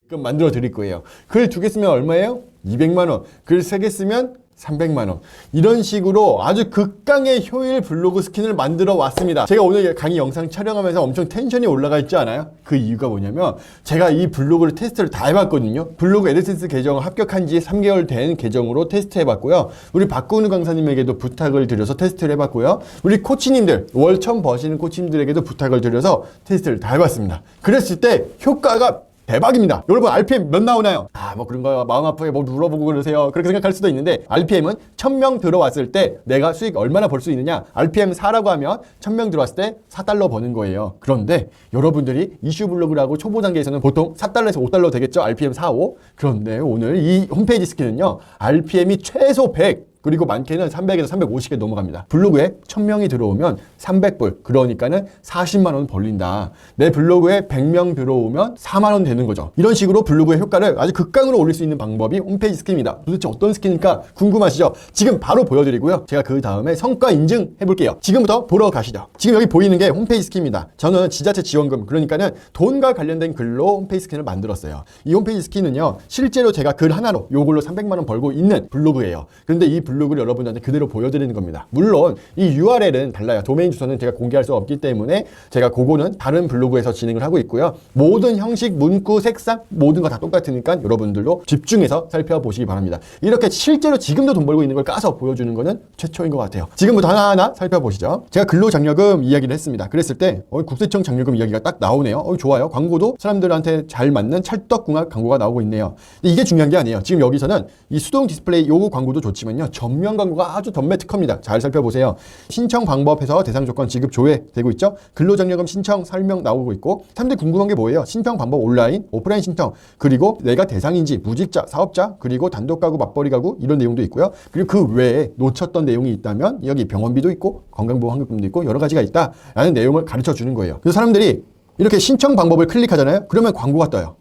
그럼 만들어 드릴 거예요. 글 2개 쓰면 얼마예요? 200만 원. 글 3개 쓰면 300만 원. 이런 식으로 아주 극강의 효율 블로그 스킨을 만들어 왔습니다. 제가 오늘 강의 영상 촬영하면서 엄청 텐션이 올라가 있지 않아요? 그 이유가 뭐냐면 제가 이 블로그를 테스트를 다 해봤거든요. 블로그 애드센스 계정 합격한 지 3개월 된 계정으로 테스트 해봤고요. 우리 박근우 강사님에게도 부탁을 드려서 테스트를 해봤고요. 우리 코치님들, 월 처음 버시는 코치님들에게도 부탁을 드려서 테스트를 다 해봤습니다. 그랬을 때 효과가 대박입니다. 여러분 RPM 몇 나오나요? 뭐 그런 거 마음 아프게 뭐 물어보고 그러세요. 그렇게 생각할 수도 있는데 RPM은 1000명 들어왔을 때 내가 수익 얼마나 벌 수 있느냐? RPM 4라고 하면 1000명 들어왔을 때 4달러 버는 거예요. 그런데 여러분들이 이슈 블로그라고 초보 단계에서는 보통 4달러에서 5달러 되겠죠? RPM 4, 5. 그런데 오늘 이 홈페이지 스킨은요. RPM이 최소 100 그리고 많게는 300에서 350개 넘어갑니다. 블로그에 1000명이 들어오면 300불, 그러니까는 40만 원 벌린다. 내 블로그에 100명 들어오면 4만 원 되는 거죠. 이런 식으로 블로그의 효과를 아주 극강으로 올릴 수 있는 방법이 홈페이지 스킨입니다. 도대체 어떤 스킨일까 궁금하시죠? 지금 바로 보여드리고요. 제가 그 다음에 성과 인증 해볼게요. 지금부터 보러 가시죠. 지금 여기 보이는 게 홈페이지 스킨입니다. 저는 지자체 지원금, 그러니까는 돈과 관련된 글로 홈페이지 스킨을 만들었어요. 이 홈페이지 스킨은요, 실제로 제가 글 하나로 요걸로 300만 원 벌고 있는 블로그예요. 그런데 이 블로그를 여러분들한테 그대로 보여드리는 겁니다. 물론 이 URL은 달라요. 도메인 주소는 제가 공개할 수 없기 때문에 제가 그거는 다른 블로그에서 진행을 하고 있고요. 모든 형식, 문구, 색상 모든 거 다 똑같으니까 여러분들도 집중해서 살펴보시기 바랍니다. 이렇게 실제로 지금도 돈 벌고 있는 걸 까서 보여주는 거는 최초인 것 같아요. 지금부터 하나하나 살펴보시죠. 제가 근로장려금 이야기를 했습니다. 그랬을 때 국세청 장려금 이야기가 딱 나오네요. 좋아요. 광고도 사람들한테 잘 맞는 찰떡궁합 광고가 나오고 있네요. 이게 중요한 게 아니에요. 지금 여기서는 이 수동 디스플레이 요거 광고도 좋지만요. 전면 광고가 아주 덤매 특허입니다. 잘 살펴보세요. 신청 방법에서 대상 조건 지급 조회되고 있죠. 근로장려금 신청 설명 나오고 있고, 사람들이 궁금한 게 뭐예요? 신청 방법 온라인, 오프라인 신청, 그리고 내가 대상인지, 무직자, 사업자, 그리고 단독 가구, 맞벌이 가구 이런 내용도 있고요. 그리고 그 외에 놓쳤던 내용이 있다면 여기 병원비도 있고 건강보험환급금도 있고 여러 가지가 있다라는 내용을 가르쳐 주는 거예요. 그래서 사람들이 이렇게 신청 방법을 클릭하잖아요. 그러면 광고가 떠요.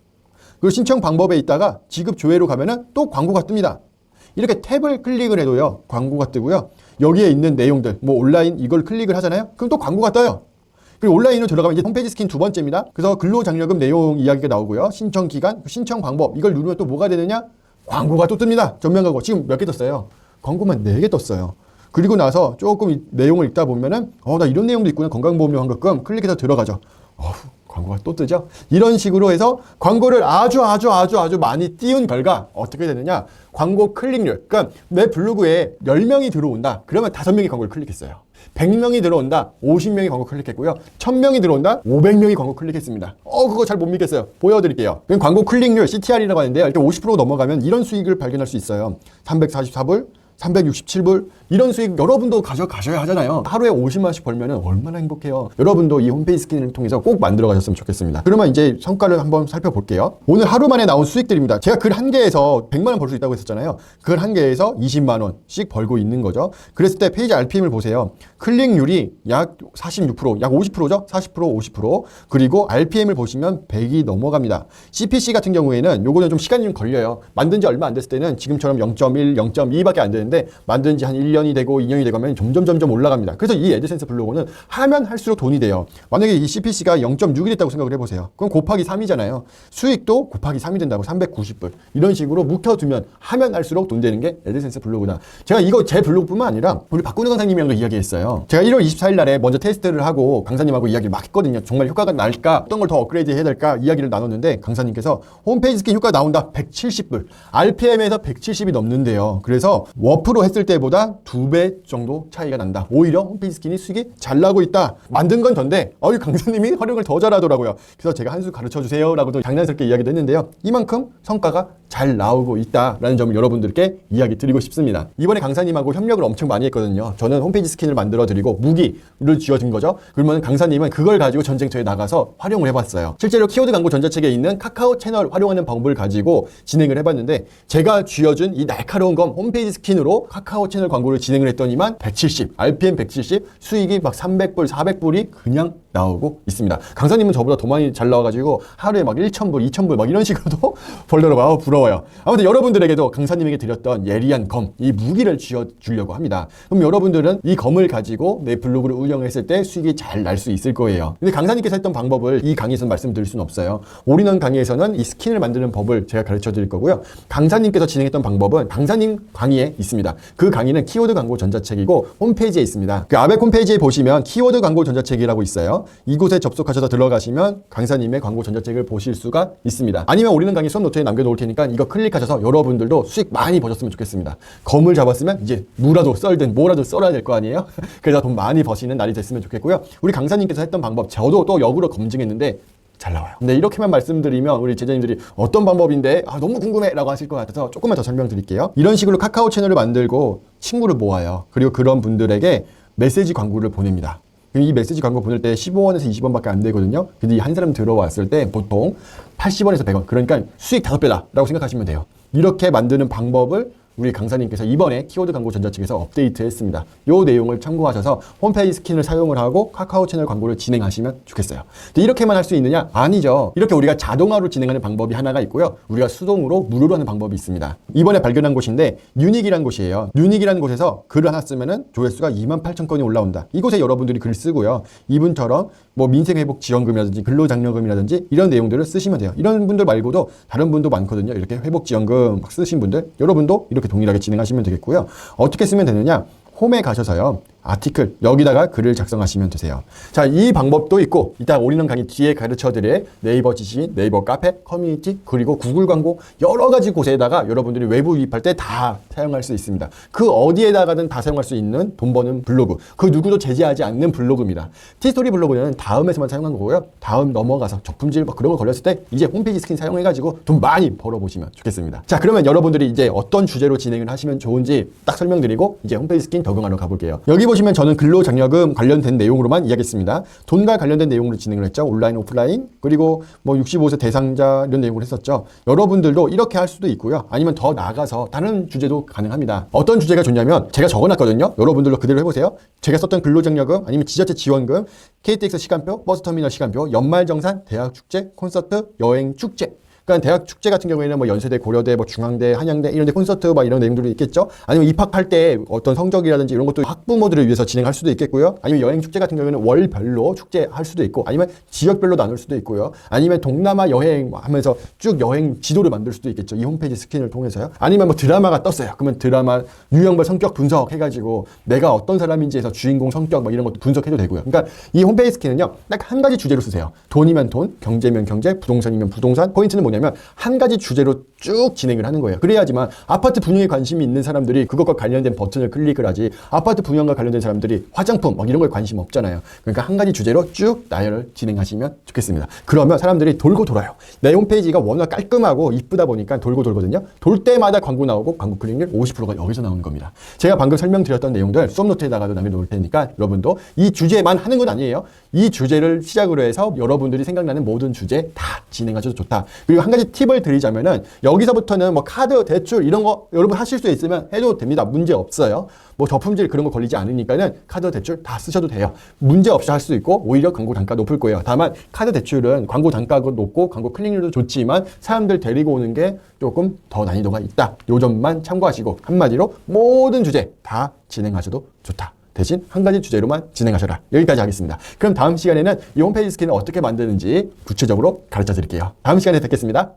그리고 신청 방법에 있다가 지급 조회로 가면은 또 광고가 뜹니다. 이렇게 탭을 클릭을 해도요, 광고가 뜨고요. 여기에 있는 내용들, 뭐 온라인 이걸 클릭을 하잖아요. 그럼 또 광고가 떠요. 그리고 온라인으로 들어가면 이제 홈페이지 스킨 두 번째입니다. 그래서 근로장려금 내용 이야기가 나오고요. 신청 기간, 신청 방법, 이걸 누르면 또 뭐가 되느냐? 광고가 또 뜹니다. 전면 광고. 지금 몇 개 떴어요? 광고만 4개 떴어요. 그리고 나서 조금 내용을 읽다 보면은, 나 이런 내용도 있구나. 건강보험료 환급금 클릭해서 들어가죠. 광고가 또 뜨죠? 이런 식으로 해서 광고를 아주 많이 띄운 결과 어떻게 되느냐? 광고 클릭률. 그러니까 내 블로그에 10명이 들어온다. 그러면 5명이 광고를 클릭했어요. 100명이 들어온다. 50명이 광고 클릭했고요. 1000명이 들어온다. 500명이 광고 클릭했습니다. 그거 잘 못 믿겠어요. 보여드릴게요. 그럼 광고 클릭률 CTR이라고 하는데요. 일단 50% 넘어가면 이런 수익을 발견할 수 있어요. 344불, 367불 이런 수익 여러분도 가져가셔야 하잖아요. 하루에 50만원씩 벌면 얼마나 행복해요. 여러분도 이 홈페이지 스킨을 통해서 꼭 만들어 가셨으면 좋겠습니다. 그러면 이제 성과를 한번 살펴볼게요. 오늘 하루 만에 나온 수익들입니다. 제가 글 한 개에서 100만원 벌 수 있다고 했었잖아요. 글 한 개에서 20만원씩 벌고 있는 거죠. 그랬을 때 페이지 RPM을 보세요. 클릭률이 약 46%, 약 50%죠? 40%, 50%. 그리고 RPM을 보시면 100이 넘어갑니다. CPC 같은 경우에는 요거는 좀 시간이 좀 걸려요. 만든 지 얼마 안 됐을 때는 지금처럼 0.1, 0.2밖에 안 되는데 만든 지 한 1년이 되고 2년이 되고 하면 점점 올라갑니다. 그래서 이 애드센스 블로그는 하면 할수록 돈이 돼요. 만약에 이 CPC가 0.6이 됐다고 생각을 해보세요. 그럼 곱하기 3이잖아요. 수익도 곱하기 3이 된다고 390불. 이런 식으로 묵혀두면 하면 할수록 돈 되는 게 애드센스 블로그다. 제가 이거 제 블로그뿐만 아니라 우리 박근우 강사님이랑도 이야기했어요. 제가 1월 24일 날에 먼저 테스트를 하고 강사님하고 이야기를 막 했거든요. 정말 효과가 날까? 어떤 걸 더 업그레이드 해야 될까? 이야기를 나눴는데 강사님께서 홈페이지 스킨 효과 나온다. 170불. RPM에서 170이 넘는데요. 그래서 워프로 했을 때보다 2배 정도 차이가 난다. 오히려 홈페이지 스킨이 수익이 잘 나고 있다. 만든 건 전데 강사님이 활용을 더 잘하더라고요. 그래서 제가 한 수 가르쳐 주세요 라고도 장난스럽게 이야기도 했는데요. 이만큼 성과가 잘 나오고 있다라는 점을 여러분들께 이야기 드리고 싶습니다. 이번에 강사님하고 협력을 엄청 많이 했거든요. 저는 홈페이지 스킨을 만들어 드리고 무기를 쥐어준 거죠. 그러면 강사님은 그걸 가지고 전쟁터에 나가서 활용을 해봤어요. 실제로 키워드 광고 전자책에 있는 카카오 채널 활용하는 방법을 가지고 진행을 해봤는데 제가 쥐어준 이 날카로운 건 홈페이지 스킨으로 무료로 카카오 채널 광고를 진행을 했더니만 170, RPM 170, 수익이 막 300불, 400불이 그냥 나오고 있습니다. 강사님은 저보다 더 많이 잘 나와가지고 하루에 막 1,000불, 2,000불 막 이런 식으로도 벌더라고요. 부러워요. 아무튼 여러분들에게도 강사님에게 드렸던 예리한 검, 이 무기를 쥐어주려고 합니다. 그럼 여러분들은 이 검을 가지고 내 블로그를 운영했을 때 수익이 잘 날 수 있을 거예요. 근데 강사님께서 했던 방법을 이 강의에서는 말씀드릴 수는 없어요. 올인원 강의에서는 이 스킨을 만드는 법을 제가 가르쳐 드릴 거고요. 강사님께서 진행했던 방법은 강사님 강의에 있습니다. 그 강의는 키워드 광고 전자책이고 홈페이지에 있습니다. 그 아벡 홈페이지에 보시면 키워드 광고 전자책이라고 있어요. 이곳에 접속하셔서 들어가시면 강사님의 광고 전자책을 보실 수가 있습니다. 아니면 올인원 강의 수업 노트에 남겨놓을 테니까 이거 클릭하셔서 여러분들도 수익 많이 버셨으면 좋겠습니다. 검을 잡았으면 이제 무라도 썰든 뭐라도 썰어야 될 거 아니에요? 그래서 돈 많이 버시는 날이 됐으면 좋겠고요. 우리 강사님께서 했던 방법 저도 또 역으로 검증했는데 잘 나와요. 근데 이렇게만 말씀드리면 우리 제자님들이 어떤 방법인데 너무 궁금해 라고 하실 것 같아서 조금만 더 설명드릴게요. 이런 식으로 카카오 채널을 만들고 친구를 모아요. 그리고 그런 분들에게 메시지 광고를 보냅니다. 이 메시지 광고 보낼 때 15원에서 20원밖에 안 되거든요. 근데 한 사람 들어왔을 때 보통 80원에서 100원. 그러니까 수익 5배다 라고 생각하시면 돼요. 이렇게 만드는 방법을 우리 강사님께서 이번에 키워드 광고 전자책에서 업데이트했습니다. 이 내용을 참고하셔서 홈페이지 스킨을 사용을 하고 카카오 채널 광고를 진행하시면 좋겠어요. 근데 이렇게만 할 수 있느냐? 아니죠. 이렇게 우리가 자동화로 진행하는 방법이 하나가 있고요. 우리가 수동으로 무료로 하는 방법이 있습니다. 이번에 발견한 곳인데 유닉이라는 곳이에요. 유닉이라는 곳에서 글을 하나 쓰면은 조회수가 28,000건이 올라온다. 이곳에 여러분들이 글 쓰고요. 이분처럼 뭐 민생회복지원금이라든지 근로장려금이라든지 이런 내용들을 쓰시면 돼요. 이런 분들 말고도 다른 분도 많거든요. 이렇게 회복지원금 막 쓰신 분들 여러분도 이렇게 동일하게 진행하시면 되겠고요. 어떻게 쓰면 되느냐? 홈에 가셔서요. 아티클 여기다가 글을 작성하시면 되세요. 자, 이 방법도 있고 이따 올인원 강의 뒤에 가르쳐드릴 네이버 지식, 네이버 카페, 커뮤니티 그리고 구글 광고 여러 가지 곳에다가 여러분들이 외부 유입할 때 다 사용할 수 있습니다. 그 어디에다가든 다 사용할 수 있는 돈 버는 블로그 그 누구도 제재하지 않는 블로그입니다. 티스토리 블로그는 다음에서만 사용한 거고요. 다음 넘어가서 적품질 막 그런 거 걸렸을 때 이제 홈페이지 스킨 사용해가지고 돈 많이 벌어보시면 좋겠습니다. 자, 그러면 여러분들이 이제 어떤 주제로 진행을 하시면 좋은지 딱 설명드리고 이제 홈페이지 스킨 적용하러 가볼게요. 여기 보시면 저는 근로장려금 관련된 내용으로만 이야기했습니다. 돈과 관련된 내용으로 진행을 했죠. 온라인, 오프라인, 그리고 뭐 65세 대상자 이런 내용을 했었죠. 여러분들도 이렇게 할 수도 있고요. 아니면 더 나아가서 다른 주제도 가능합니다. 어떤 주제가 좋냐면 제가 적어놨거든요. 여러분들도 그대로 해보세요. 제가 썼던 근로장려금, 아니면 지자체 지원금, KTX 시간표, 버스터미널 시간표, 연말정산, 대학축제, 콘서트, 여행축제 그러니까 대학 축제 같은 경우에는 뭐 연세대, 고려대, 뭐 중앙대, 한양대 이런 데 콘서트 막 이런 내용들이 있겠죠. 아니면 입학할 때 어떤 성적이라든지 이런 것도 학부모들을 위해서 진행할 수도 있겠고요. 아니면 여행 축제 같은 경우에는 월별로 축제할 수도 있고, 아니면 지역별로 나눌 수도 있고요. 아니면 동남아 여행 하면서 쭉 여행 지도를 만들 수도 있겠죠. 이 홈페이지 스킨을 통해서요. 아니면 뭐 드라마가 떴어요. 그러면 드라마 유형별 성격 분석해가지고 내가 어떤 사람인지 해서 주인공 성격 뭐 이런 것도 분석해도 되고요. 그러니까 이 홈페이지 스킨은요, 딱 한 가지 주제로 쓰세요. 돈이면 돈, 경제면 경제, 부동산이면 부동산. 포인트는 뭐냐면 한 가지 주제로 쭉 진행을 하는 거예요. 그래야지만 아파트 분양에 관심이 있는 사람들이 그것과 관련된 버튼을 클릭을 하지, 아파트 분양과 관련된 사람들이 화장품 막 이런 거에 관심 없잖아요. 그러니까 한 가지 주제로 쭉 나열을 진행하시면 좋겠습니다. 그러면 사람들이 돌고 돌아요. 내 홈페이지가 워낙 깔끔하고 이쁘다 보니까 돌고 돌거든요. 돌 때마다 광고 나오고 광고 클릭률 50%가 여기서 나오는 겁니다. 제가 방금 설명드렸던 내용들 수업노트에다가도 남겨놓을 테니까 여러분도 이 주제만 하는 건 아니에요. 이 주제를 시작으로 해서 여러분들이 생각나는 모든 주제 다 진행하셔도 좋다. 그리고 한 가지 팁을 드리자면은 여기서부터는 뭐 카드, 대출 이런 거 여러분 하실 수 있으면 해도 됩니다. 문제 없어요. 뭐 저품질 그런 거 걸리지 않으니까는 카드, 대출 다 쓰셔도 돼요. 문제 없이 할 수 있고 오히려 광고 단가 높을 거예요. 다만 카드, 대출은 광고 단가가 높고 광고 클릭률도 좋지만 사람들 데리고 오는 게 조금 더 난이도가 있다. 요 점만 참고하시고 한마디로 모든 주제 다 진행하셔도 좋다. 대신 한 가지 주제로만 진행하셔라. 여기까지 하겠습니다. 그럼 다음 시간에는 이 홈페이지 스킨을 어떻게 만드는지 구체적으로 가르쳐 드릴게요. 다음 시간에 뵙겠습니다.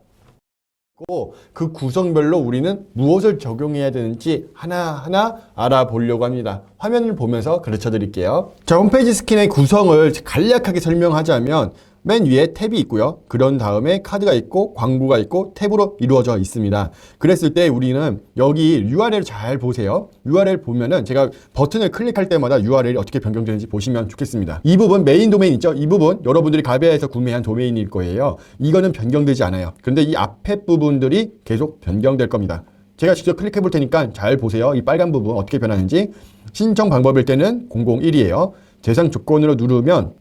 그 구성별로 우리는 무엇을 적용해야 되는지 하나하나 알아보려고 합니다. 화면을 보면서 가르쳐 드릴게요. 자, 홈페이지 스킨의 구성을 간략하게 설명하자면 맨 위에 탭이 있고요. 그런 다음에 카드가 있고 광고가 있고 탭으로 이루어져 있습니다. 그랬을 때 우리는 여기 URL을 잘 보세요. URL 보면은 제가 버튼을 클릭할 때마다 URL이 어떻게 변경되는지 보시면 좋겠습니다. 이 부분 메인 도메인 있죠? 이 부분 여러분들이 가베아에서 구매한 도메인일 거예요. 이거는 변경되지 않아요. 근데 이 앞에 부분들이 계속 변경될 겁니다. 제가 직접 클릭해 볼 테니까 잘 보세요. 이 빨간 부분 어떻게 변하는지. 신청 방법일 때는 001이에요. 대상 조건으로 누르면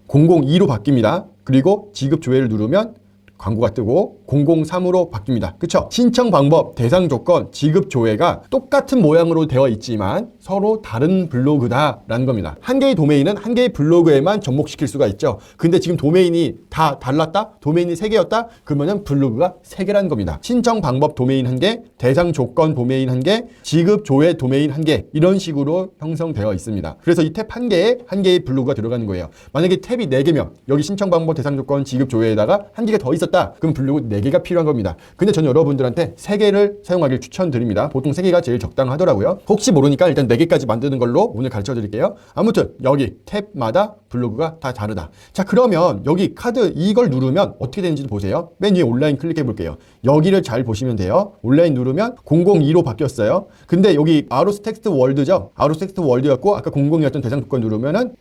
002로 바뀝니다. 그리고 지급 조회를 누르면 광고가 뜨고 003으로 바뀝니다. 그쵸? 신청 방법, 대상 조건, 지급 조회가 똑같은 모양으로 되어 있지만 서로 다른 블로그다라는 겁니다. 한 개의 도메인은 한 개의 블로그에만 접목시킬 수가 있죠. 근데 지금 도메인이 다 달랐다? 도메인이 3개였다? 그러면은 블로그가 3개라는 겁니다. 신청 방법 도메인 1개, 대상 조건 도메인 1개, 지급 조회 도메인 1개, 이런 식으로 형성되어 있습니다. 그래서 이 탭 1개에 한 개의 블로그가 들어가는 거예요. 만약에 탭이 4개면 여기 신청 방법, 대상 조건, 지급 조회에다가 한 개가 더 있었다. 그럼 블로그 4개가 필요한 겁니다. 근데 저는 여러분들한테 3개를 사용하길 추천드립니다. 보통 3개가 제일 적당하더라고요. 혹시 모르니까 일단 4개까지 만드는 걸로 오늘 가르쳐 드릴게요. 아무튼 여기 탭마다 블로그가 다 다르다. 자, 그러면 여기 카드 이걸 누르면 어떻게 되는지 보세요. 맨 위에 온라인 클릭해 볼게요. 여기를 잘 보시면 돼요. 온라인 누르면 002로 바뀌었어요. 근데 여기 아로스 텍스트 월드죠. 아로스 텍스트 월드였고 아까 00이었던 대상 조건 누르면은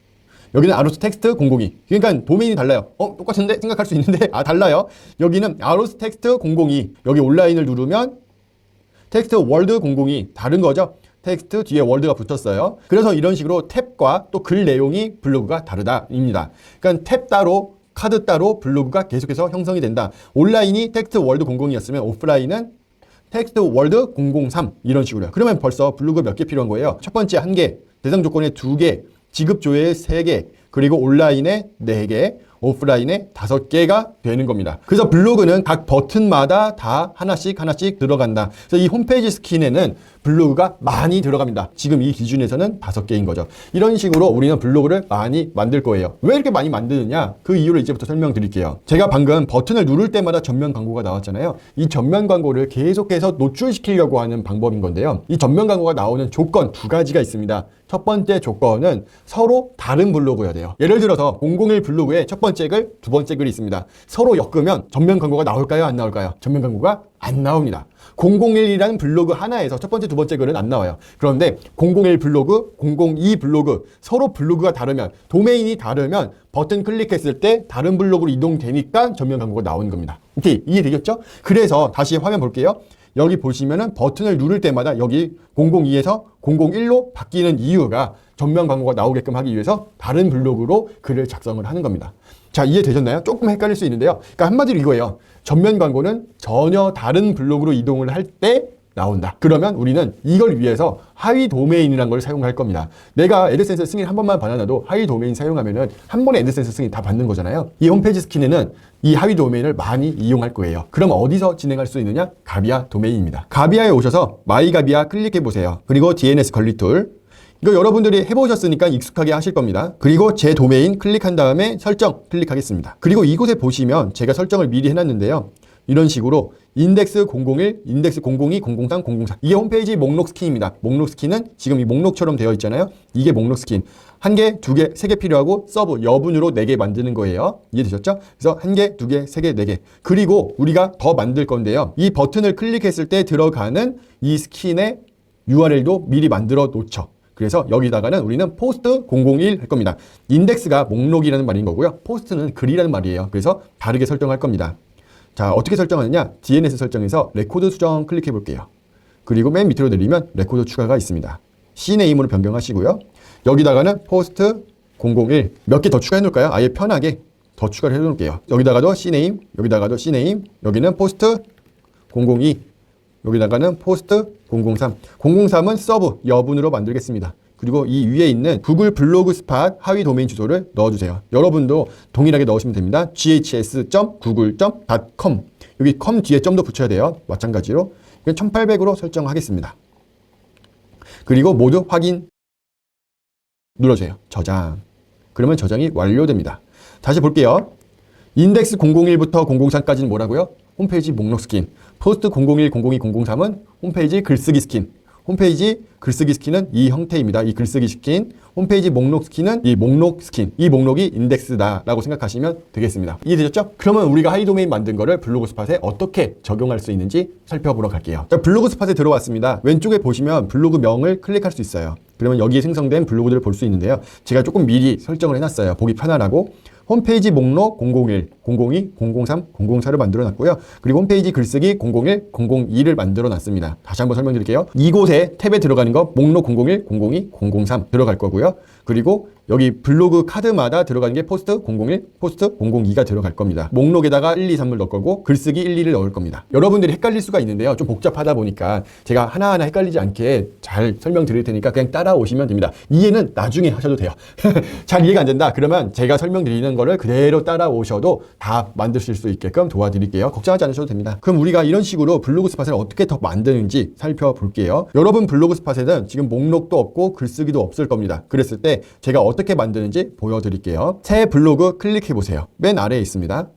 여기는 아로스 텍스트 002. 그러니까 도메인이 달라요. 똑같은데? 생각할 수 있는데 달라요. 여기는 아로스 텍스트 002. 여기 온라인을 누르면 텍스트 월드 002. 다른 거죠. 텍스트 뒤에 월드가 붙었어요. 그래서 이런 식으로 탭과 또 글 내용이 블로그가 다르다입니다. 그러니까 탭 따로 카드 따로 블로그가 계속해서 형성이 된다. 온라인이 텍스트 월드 00이었으면 오프라인은 텍스트 월드 003 이런 식으로요. 그러면 벌써 블로그 몇 개 필요한 거예요? 첫 번째 1개, 대상 조건에 2개, 지급 조회에 3개, 그리고 온라인에 4개, 오프라인에 5개가 되는 겁니다. 그래서 블로그는 각 버튼마다 다 하나씩 들어간다. 그래서 이 홈페이지 스킨에는 블로그가 많이 들어갑니다. 지금 이 기준에서는 5개인 거죠. 이런 식으로 우리는 블로그를 많이 만들 거예요. 왜 이렇게 많이 만드느냐? 그 이유를 이제부터 설명드릴게요. 제가 방금 버튼을 누를 때마다 전면 광고가 나왔잖아요. 이 전면 광고를 계속해서 노출시키려고 하는 방법인 건데요. 이 전면 광고가 나오는 조건 2가지가 있습니다. 첫 번째 조건은 서로 다른 블로그여야 돼요. 예를 들어서 001 블로그에 첫 번째 글, 두 번째 글이 있습니다. 서로 엮으면 전면 광고가 나올까요? 안 나올까요? 전면 광고가 안 나옵니다. 001이라는 블로그 하나에서 첫 번째, 두 번째 글은 안 나와요. 그런데 001 블로그, 002 블로그, 서로 블로그가 다르면, 도메인이 다르면 버튼 클릭했을 때 다른 블로그로 이동되니까 전면 광고가 나오는 겁니다. 오케이, 이해되겠죠? 그래서 다시 화면 볼게요. 여기 보시면은 버튼을 누를 때마다 여기 002에서 001로 바뀌는 이유가 전면 광고가 나오게끔 하기 위해서 다른 블로그로 글을 작성을 하는 겁니다. 자, 이해되셨나요? 조금 헷갈릴 수 있는데요. 그러니까 한마디로 이거예요. 전면 광고는 전혀 다른 블로그로 이동을 할 때 나온다. 그러면 우리는 이걸 위해서 하위 도메인이라는 걸 사용할 겁니다. 내가 애드센스 승인 한 번만 받아놔도 하위 도메인 사용하면은 한 번에 애드센스 승인 다 받는 거잖아요. 이 홈페이지 스킨에는 이 하위 도메인을 많이 이용할 거예요. 그럼 어디서 진행할 수 있느냐? 가비아 도메인입니다. 가비아에 오셔서 마이 가비아 클릭해 보세요. 그리고 DNS 관리 툴. 이거 여러분들이 해보셨으니까 익숙하게 하실 겁니다. 그리고 제 도메인 클릭한 다음에 설정 클릭하겠습니다. 그리고 이곳에 보시면 제가 설정을 미리 해놨는데요. 이런 식으로 인덱스 001, 인덱스 002, 003, 004 이게 홈페이지 목록 스킨입니다. 목록 스킨은 지금 이 목록처럼 되어 있잖아요. 이게 목록 스킨. 1개, 2개, 3개 필요하고 서브 여분으로 4개 만드는 거예요. 이해되셨죠? 그래서 1개, 2개, 3개, 4개. 그리고 우리가 더 만들 건데요. 이 버튼을 클릭했을 때 들어가는 이 스킨의 URL도 미리 만들어 놓죠. 그래서 여기다가는 우리는 포스트 001 할 겁니다. 인덱스가 목록이라는 말인 거고요. 포스트는 글이라는 말이에요. 그래서 다르게 설정할 겁니다. 자, 어떻게 설정하느냐? DNS 설정에서 레코드 수정 클릭해 볼게요. 그리고 맨 밑으로 내리면 레코드 추가가 있습니다. CNAM으로 변경하시고요. 여기다가는 포스트 001 몇 개 더 추가해 놓을까요? 아예 편하게 더 추가를 해 놓을게요. 여기다가도 CNAME, 여기다가도 CNAME, 여기는 포스트 002, 여기다가는 포스트 003. 003은 서브 여분으로 만들겠습니다. 그리고 이 위에 있는 구글 블로그 스팟 하위 도메인 주소를 넣어주세요. 여러분도 동일하게 넣으시면 됩니다. ghs.google.com 여기 com 뒤에 점도 붙여야 돼요. 마찬가지로 1800으로 설정하겠습니다. 그리고 모두 확인 눌러줘요. 저장. 그러면 저장이 완료됩니다. 다시 볼게요. 인덱스 001부터 003까지는 뭐라고요? 홈페이지 목록 스킨. 포스트 001, 002, 003은 홈페이지 글쓰기 스킨. 홈페이지 글쓰기 스킨은 이 형태입니다. 이 글쓰기 스킨. 홈페이지 목록 스킨은 이 목록 스킨. 이 목록이 인덱스다라고 생각하시면 되겠습니다. 이해되셨죠? 그러면 우리가 하이 도메인 만든 거를 블로그 스팟에 어떻게 적용할 수 있는지 살펴보러 갈게요. 자, 블로그 스팟에 들어왔습니다. 왼쪽에 보시면 블로그 명을 클릭할 수 있어요. 그러면 여기에 생성된 블로그들을 볼 수 있는데요. 제가 조금 미리 설정을 해놨어요. 보기 편하라고. 홈페이지 목록 001, 002, 003, 004를 만들어 놨고요. 그리고 홈페이지 글쓰기 001, 002를 만들어 놨습니다. 다시 한번 설명드릴게요. 이곳에 탭에 들어가는 거 목록 001, 002, 003 들어갈 거고요. 그리고 여기 블로그 카드마다 들어가는 게 포스트 001, 포스트 002가 들어갈 겁니다. 목록에다가 1, 2, 3을 넣을 거고 글쓰기 1, 2를 넣을 겁니다. 여러분들이 헷갈릴 수가 있는데요. 좀 복잡하다 보니까 제가 하나하나 헷갈리지 않게 잘 설명드릴 테니까 그냥 따라오시면 됩니다. 이해는 나중에 하셔도 돼요. 잘 이해가 안 된다 그러면 제가 설명드리는 거를 그대로 따라오셔도 다 만드실 수 있게끔 도와드릴게요. 걱정하지 않으셔도 됩니다. 그럼 우리가 이런 식으로 블로그 스팟을 어떻게 더 만드는지 살펴볼게요. 여러분 블로그 스팟에는 지금 목록도 없고 글쓰기도 없을 겁니다. 그랬을 때 제가 어떻게 만드는지 보여드릴게요. 새 블로그 클릭해 보세요. 맨 아래에 있습니다.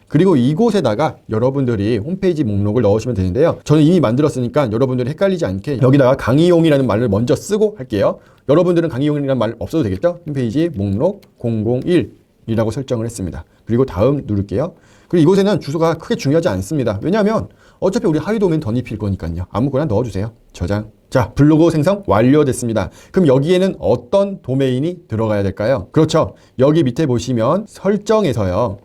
그리고 이곳에다가 여러분들이 홈페이지 목록을 넣으시면 되는데요. 저는 이미 만들었으니까 여러분들이 헷갈리지 않게 여기다가 강의용이라는 말을 먼저 쓰고 할게요. 여러분들은 강의용이라는 말 없어도 되겠죠? 홈페이지 목록 001이라고 설정을 했습니다. 그리고 다음 누를게요. 그리고 이곳에는 주소가 크게 중요하지 않습니다. 왜냐하면 어차피 우리 하위 도메인 덧입힐 거니까요. 아무거나 넣어주세요. 저장. 자, 블로그 생성 완료됐습니다. 그럼 여기에는 어떤 도메인이 들어가야 될까요? 그렇죠. 여기 밑에 보시면 설정에서요.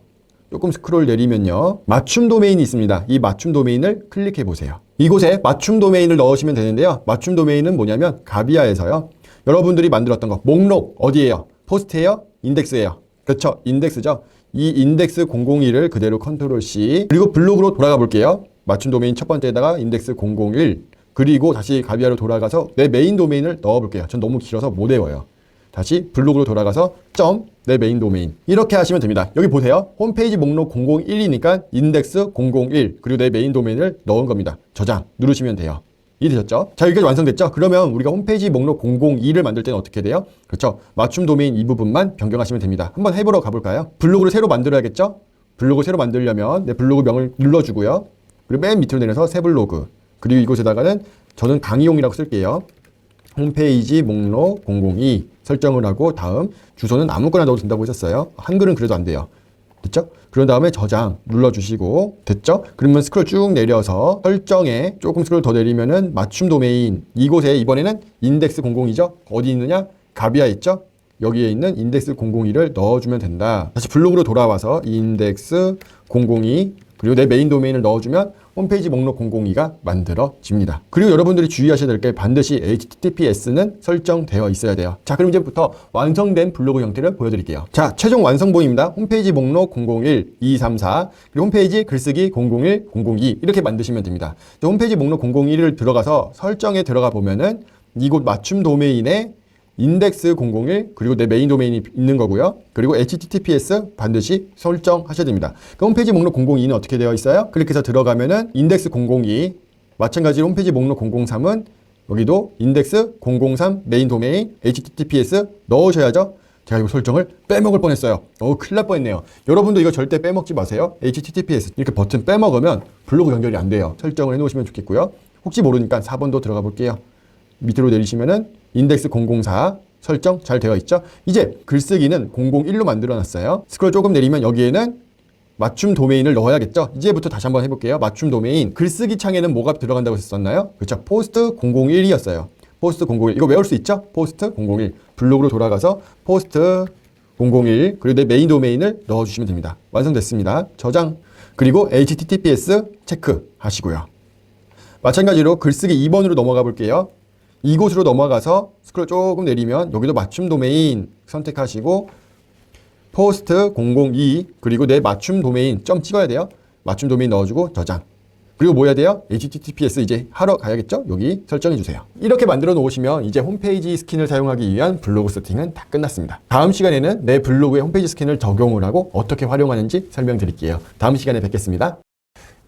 조금 스크롤 내리면요. 맞춤 도메인이 있습니다. 이 맞춤 도메인을 클릭해 보세요. 이곳에 맞춤 도메인을 넣으시면 되는데요. 맞춤 도메인은 뭐냐면 가비아에서요. 여러분들이 만들었던 거 목록 어디예요? 포스트예요? 인덱스예요? 그렇죠. 인덱스죠. 이 인덱스 001을 그대로 컨트롤 C 그리고 블로그로 돌아가 볼게요. 맞춤 도메인 첫 번째에다가 인덱스 001 그리고 다시 가비아로 돌아가서 내 메인 도메인을 넣어 볼게요. 전 너무 길어서 못 외워요. 다시 블로그로 돌아가서 내 메인 도메인 이렇게 하시면 됩니다. 여기 보세요. 홈페이지 목록 001이니까 인덱스 001 그리고 내 메인 도메인을 넣은 겁니다. 저장 누르시면 돼요. 이해되셨죠? 자, 여기까지 완성됐죠? 그러면 우리가 홈페이지 목록 002를 만들 때는 어떻게 돼요? 그렇죠. 맞춤 도메인 이 부분만 변경하시면 됩니다. 한번 해보러 가볼까요? 블로그를 새로 만들어야겠죠? 블로그 새로 만들려면 내 블로그 명을 눌러주고요. 그리고 맨 밑으로 내려서 새 블로그 그리고 이곳에다가는 저는 강의용이라고 쓸게요. 홈페이지 목록 002 설정을 하고 다음 주소는 아무거나 넣어도 된다고 하셨어요. 한글은 그래도 안 돼요. 됐죠? 그런 다음에 저장 눌러주시고 됐죠? 그러면 스크롤 쭉 내려서 설정에 조금 스크롤 더 내리면은 맞춤 도메인 이곳에 이번에는 인덱스 002죠? 어디 있느냐? 가비아 있죠? 여기에 있는 인덱스 002를 넣어주면 된다. 다시 블로그로 돌아와서 인덱스 002 그리고 내 메인 도메인을 넣어주면 홈페이지 목록 002가 만들어집니다. 그리고 여러분들이 주의하셔야 될 게 반드시 HTTPS는 설정되어 있어야 돼요. 자, 그럼 이제부터 완성된 블로그 형태를 보여드릴게요. 자, 최종 완성본입니다. 홈페이지 목록 001, 234 그리고 홈페이지 글쓰기 001, 002 이렇게 만드시면 됩니다. 홈페이지 목록 001을 들어가서 설정에 들어가 보면은 이곳 맞춤 도메인에 인덱스 001 그리고 내 메인 도메인이 있는 거고요. 그리고 HTTPS 반드시 설정하셔야 됩니다. 그 홈페이지 목록 002는 어떻게 되어 있어요? 클릭해서 들어가면은 인덱스 002 마찬가지로 홈페이지 목록 003은 여기도 인덱스 003 메인 도메인 HTTPS 넣으셔야죠. 제가 이거 설정을 빼먹을 뻔했어요. 큰일 날 뻔했네요. 여러분도 이거 절대 빼먹지 마세요. HTTPS 이렇게 버튼 빼먹으면 블로그 연결이 안 돼요. 설정을 해놓으시면 좋겠고요. 혹시 모르니까 4번도 들어가 볼게요. 밑으로 내리시면은 인덱스 004 설정 잘 되어 있죠? 이제 글쓰기는 001로 만들어 놨어요. 스크롤 조금 내리면 여기에는 맞춤 도메인을 넣어야겠죠? 이제부터 다시 한번 해볼게요. 맞춤 도메인 글쓰기 창에는 뭐가 들어간다고 했었나요? 그렇죠. 포스트 001이었어요. 포스트 001 이거 외울 수 있죠? 포스트 001 블로그로 돌아가서 포스트 001 그리고 내 메인 도메인을 넣어주시면 됩니다. 완성됐습니다. 저장 그리고 HTTPS 체크 하시고요. 마찬가지로 글쓰기 2번으로 넘어가 볼게요. 이곳으로 넘어가서 스크롤 조금 내리면 여기도 맞춤 도메인 선택하시고 포스트 002 그리고 내 맞춤 도메인 점 찍어야 돼요. 맞춤 도메인 넣어주고 저장. 그리고 뭐 해야 돼요? HTTPS 이제 하러 가야겠죠? 여기 설정해 주세요. 이렇게 만들어 놓으시면 이제 홈페이지 스킨을 사용하기 위한 블로그 세팅은 다 끝났습니다. 다음 시간에는 내 블로그에 홈페이지 스킨을 적용을 하고 어떻게 활용하는지 설명드릴게요. 다음 시간에 뵙겠습니다.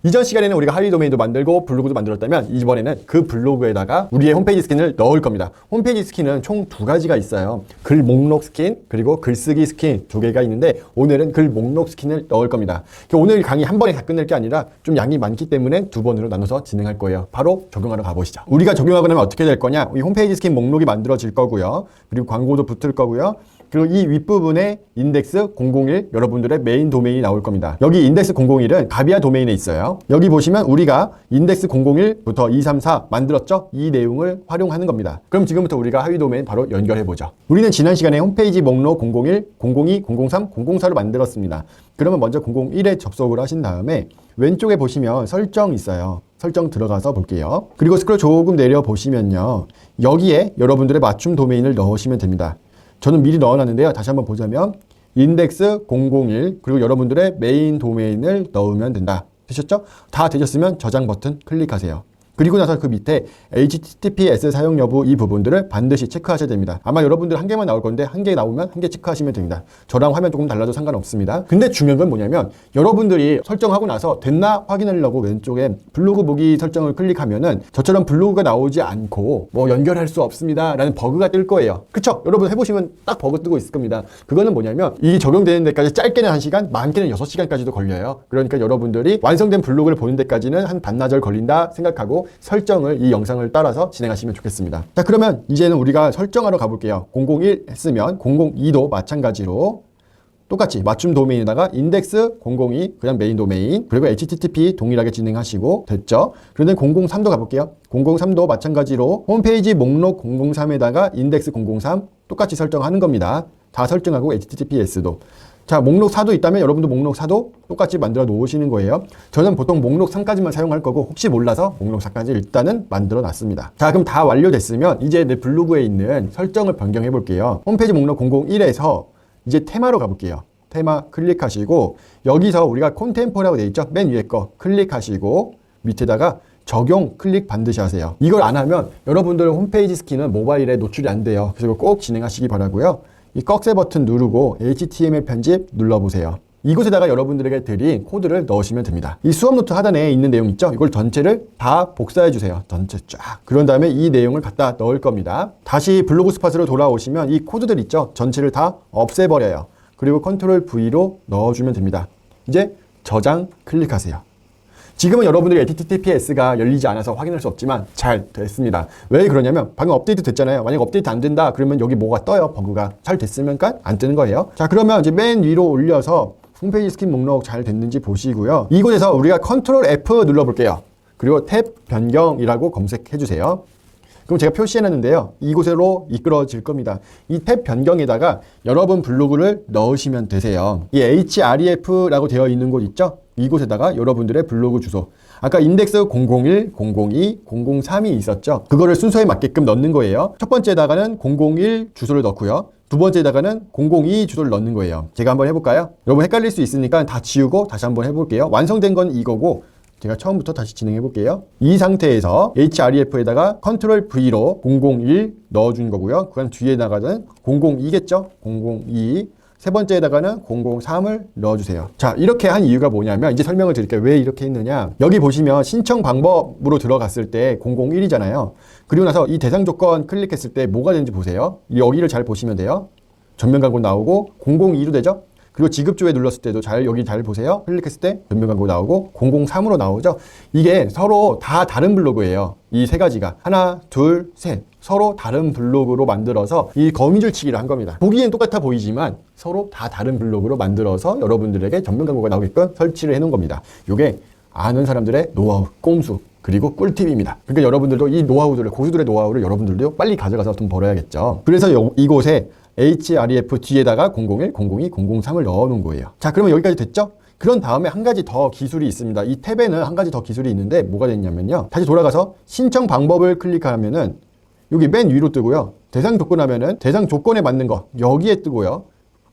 이전 시간에는 우리가 하위 도메인도 만들고 블로그도 만들었다면 이번에는 그 블로그에다가 우리의 홈페이지 스킨을 넣을 겁니다. 홈페이지 스킨은 총 2가지가 있어요. 글 목록 스킨 그리고 글쓰기 스킨 2개가 있는데 오늘은 글 목록 스킨을 넣을 겁니다. 오늘 강의 한 번에 다 끝낼 게 아니라 좀 양이 많기 때문에 2번으로 나눠서 진행할 거예요. 바로 적용하러 가보시죠. 우리가 적용하고 나면 어떻게 될 거냐? 이 홈페이지 스킨 목록이 만들어질 거고요. 그리고 광고도 붙을 거고요. 그리고 이 윗부분에 인덱스 001 여러분들의 메인 도메인이 나올 겁니다. 여기 인덱스 001은 가비아 도메인에 있어요. 여기 보시면 우리가 인덱스 001부터 234 만들었죠? 이 내용을 활용하는 겁니다. 그럼 지금부터 우리가 하위 도메인 바로 연결해 보죠. 우리는 지난 시간에 홈페이지 목록 001, 002, 003, 004를 만들었습니다. 그러면 먼저 001에 접속을 하신 다음에 왼쪽에 보시면 설정 있어요. 설정 들어가서 볼게요. 그리고 스크롤 조금 내려 보시면요. 여기에 여러분들의 맞춤 도메인을 넣으시면 됩니다. 저는 미리 넣어놨는데요. 다시 한번 보자면 인덱스 001 그리고 여러분들의 메인 도메인을 넣으면 된다. 되셨죠? 다 되셨으면 저장 버튼 클릭하세요. 그리고 나서 그 밑에 HTTPS 사용 여부 이 부분들을 반드시 체크하셔야 됩니다. 아마 여러분들 한 개만 나올 건데 한 개 나오면 한 개 체크하시면 됩니다. 저랑 화면 조금 달라도 상관없습니다. 근데 중요한 건 뭐냐면 여러분들이 설정하고 나서 됐나 확인하려고 왼쪽에 블로그 보기 설정을 클릭하면은 저처럼 블로그가 나오지 않고 뭐 연결할 수 없습니다 라는 버그가 뜰 거예요. 그쵸? 여러분 해보시면 딱 버그 뜨고 있을 겁니다. 그거는 뭐냐면 이 적용되는 데까지 짧게는 1시간, 많게는 6시간까지도 걸려요. 그러니까 여러분들이 완성된 블로그를 보는 데까지는 한 반나절 걸린다 생각하고 설정을 이 영상을 따라서 진행하시면 좋겠습니다. 자, 그러면 이제는 우리가 설정하러 가볼게요. 001 했으면 002도 마찬가지로 똑같이 맞춤 도메인에다가 인덱스 002 그냥 메인 도메인 그리고 HTTP 동일하게 진행하시고 됐죠? 그런데 003도 가볼게요. 003도 마찬가지로 홈페이지 목록 003에다가 인덱스 003 똑같이 설정하는 겁니다. 다 설정하고 HTTPS도 자, 목록 4도 있다면 여러분도 목록 4도 똑같이 만들어 놓으시는 거예요. 저는 보통 목록 3까지만 사용할 거고 혹시 몰라서 목록 4까지 일단은 만들어 놨습니다. 자, 그럼 다 완료됐으면 이제 내 블로그에 있는 설정을 변경해 볼게요. 홈페이지 목록 001에서 이제 테마로 가볼게요. 테마 클릭하시고 여기서 우리가 콘템포라고 되어 있죠? 맨 위에 거 클릭하시고 밑에다가 적용 클릭 반드시 하세요. 이걸 안 하면 여러분들 홈페이지 스킨은 모바일에 노출이 안 돼요. 그래서 꼭 진행하시기 바라고요. 이 꺽쇠 버튼 누르고 HTML 편집 눌러보세요. 이곳에다가 여러분들에게 드린 코드를 넣으시면 됩니다. 이 수업 노트 하단에 있는 내용 있죠? 이걸 전체를 다 복사해 주세요. 전체 쫙. 그런 다음에 이 내용을 갖다 넣을 겁니다. 다시 블로그 스팟으로 돌아오시면 이 코드들 있죠? 전체를 다 없애버려요. 그리고 컨트롤 V로 넣어주면 됩니다. 이제 저장 클릭하세요. 지금은 여러분들이 HTTPS가 열리지 않아서 확인할 수 없지만 잘 됐습니다. 왜 그러냐면 방금 업데이트 됐잖아요. 만약 업데이트 안 된다 그러면 여기 뭐가 떠요. 버그가 잘 됐으니까 안 뜨는 거예요. 자, 그러면 이제 맨 위로 올려서 홈페이지 스킨 목록 잘 됐는지 보시고요. 이곳에서 우리가 컨트롤 F 눌러볼게요. 그리고 탭 변경이라고 검색해 주세요. 그럼 제가 표시해놨는데요. 이곳으로 이끌어질 겁니다. 이 탭 변경에다가 여러분 블로그를 넣으시면 되세요. 이 href라고 되어 있는 곳 있죠? 이곳에다가 여러분들의 블로그 주소. 아까 인덱스 001, 002, 003이 있었죠? 그거를 순서에 맞게끔 넣는 거예요. 첫 번째에다가는 001 주소를 넣고요. 두 번째에다가는 002 주소를 넣는 거예요. 제가 한번 해볼까요? 여러분 헷갈릴 수 있으니까 다 지우고 다시 한번 해볼게요. 완성된 건 이거고 제가 처음부터 다시 진행해 볼게요. 이 상태에서 href에다가 컨트롤 V로 001 넣어준 거고요. 그 다음 뒤에다가는 002겠죠? 002 세 번째에다가는 003을 넣어주세요. 자, 이렇게 한 이유가 뭐냐면 이제 설명을 드릴게요. 왜 이렇게 했느냐. 여기 보시면 신청 방법으로 들어갔을 때 001이잖아요. 그리고 나서 이 대상 조건 클릭했을 때 뭐가 되는지 보세요. 여기를 잘 보시면 돼요. 전면 광고 나오고 002로 되죠? 그리고 지급조회 눌렀을 때도 여기 잘 보세요. 클릭했을 때 전면 광고 나오고 003으로 나오죠. 이게 서로 다 다른 블로그예요. 이 세 가지가 하나, 둘, 셋 서로 다른 블로그로 만들어서 이 거미줄 치기를 한 겁니다. 보기엔 똑같아 보이지만 서로 다 다른 블로그로 만들어서 여러분들에게 전면 광고가 나오게끔 설치를 해놓은 겁니다. 이게 아는 사람들의 노하우, 꼼수 그리고 꿀팁입니다. 그러니까 여러분들도 이 노하우들을 고수들의 노하우를 여러분들도 빨리 가져가서 돈 벌어야겠죠. 그래서 이곳에 href 뒤에다가 001, 002, 003을 넣어놓은 거예요. 자, 그러면 여기까지 됐죠? 그런 다음에 한 가지 더 기술이 있습니다. 이 탭에는 한 가지 더 기술이 있는데 뭐가 됐냐면요. 다시 돌아가서 신청 방법을 클릭하면은 여기 맨 위로 뜨고요. 대상 조건 하면은 대상 조건에 맞는 거 여기에 뜨고요.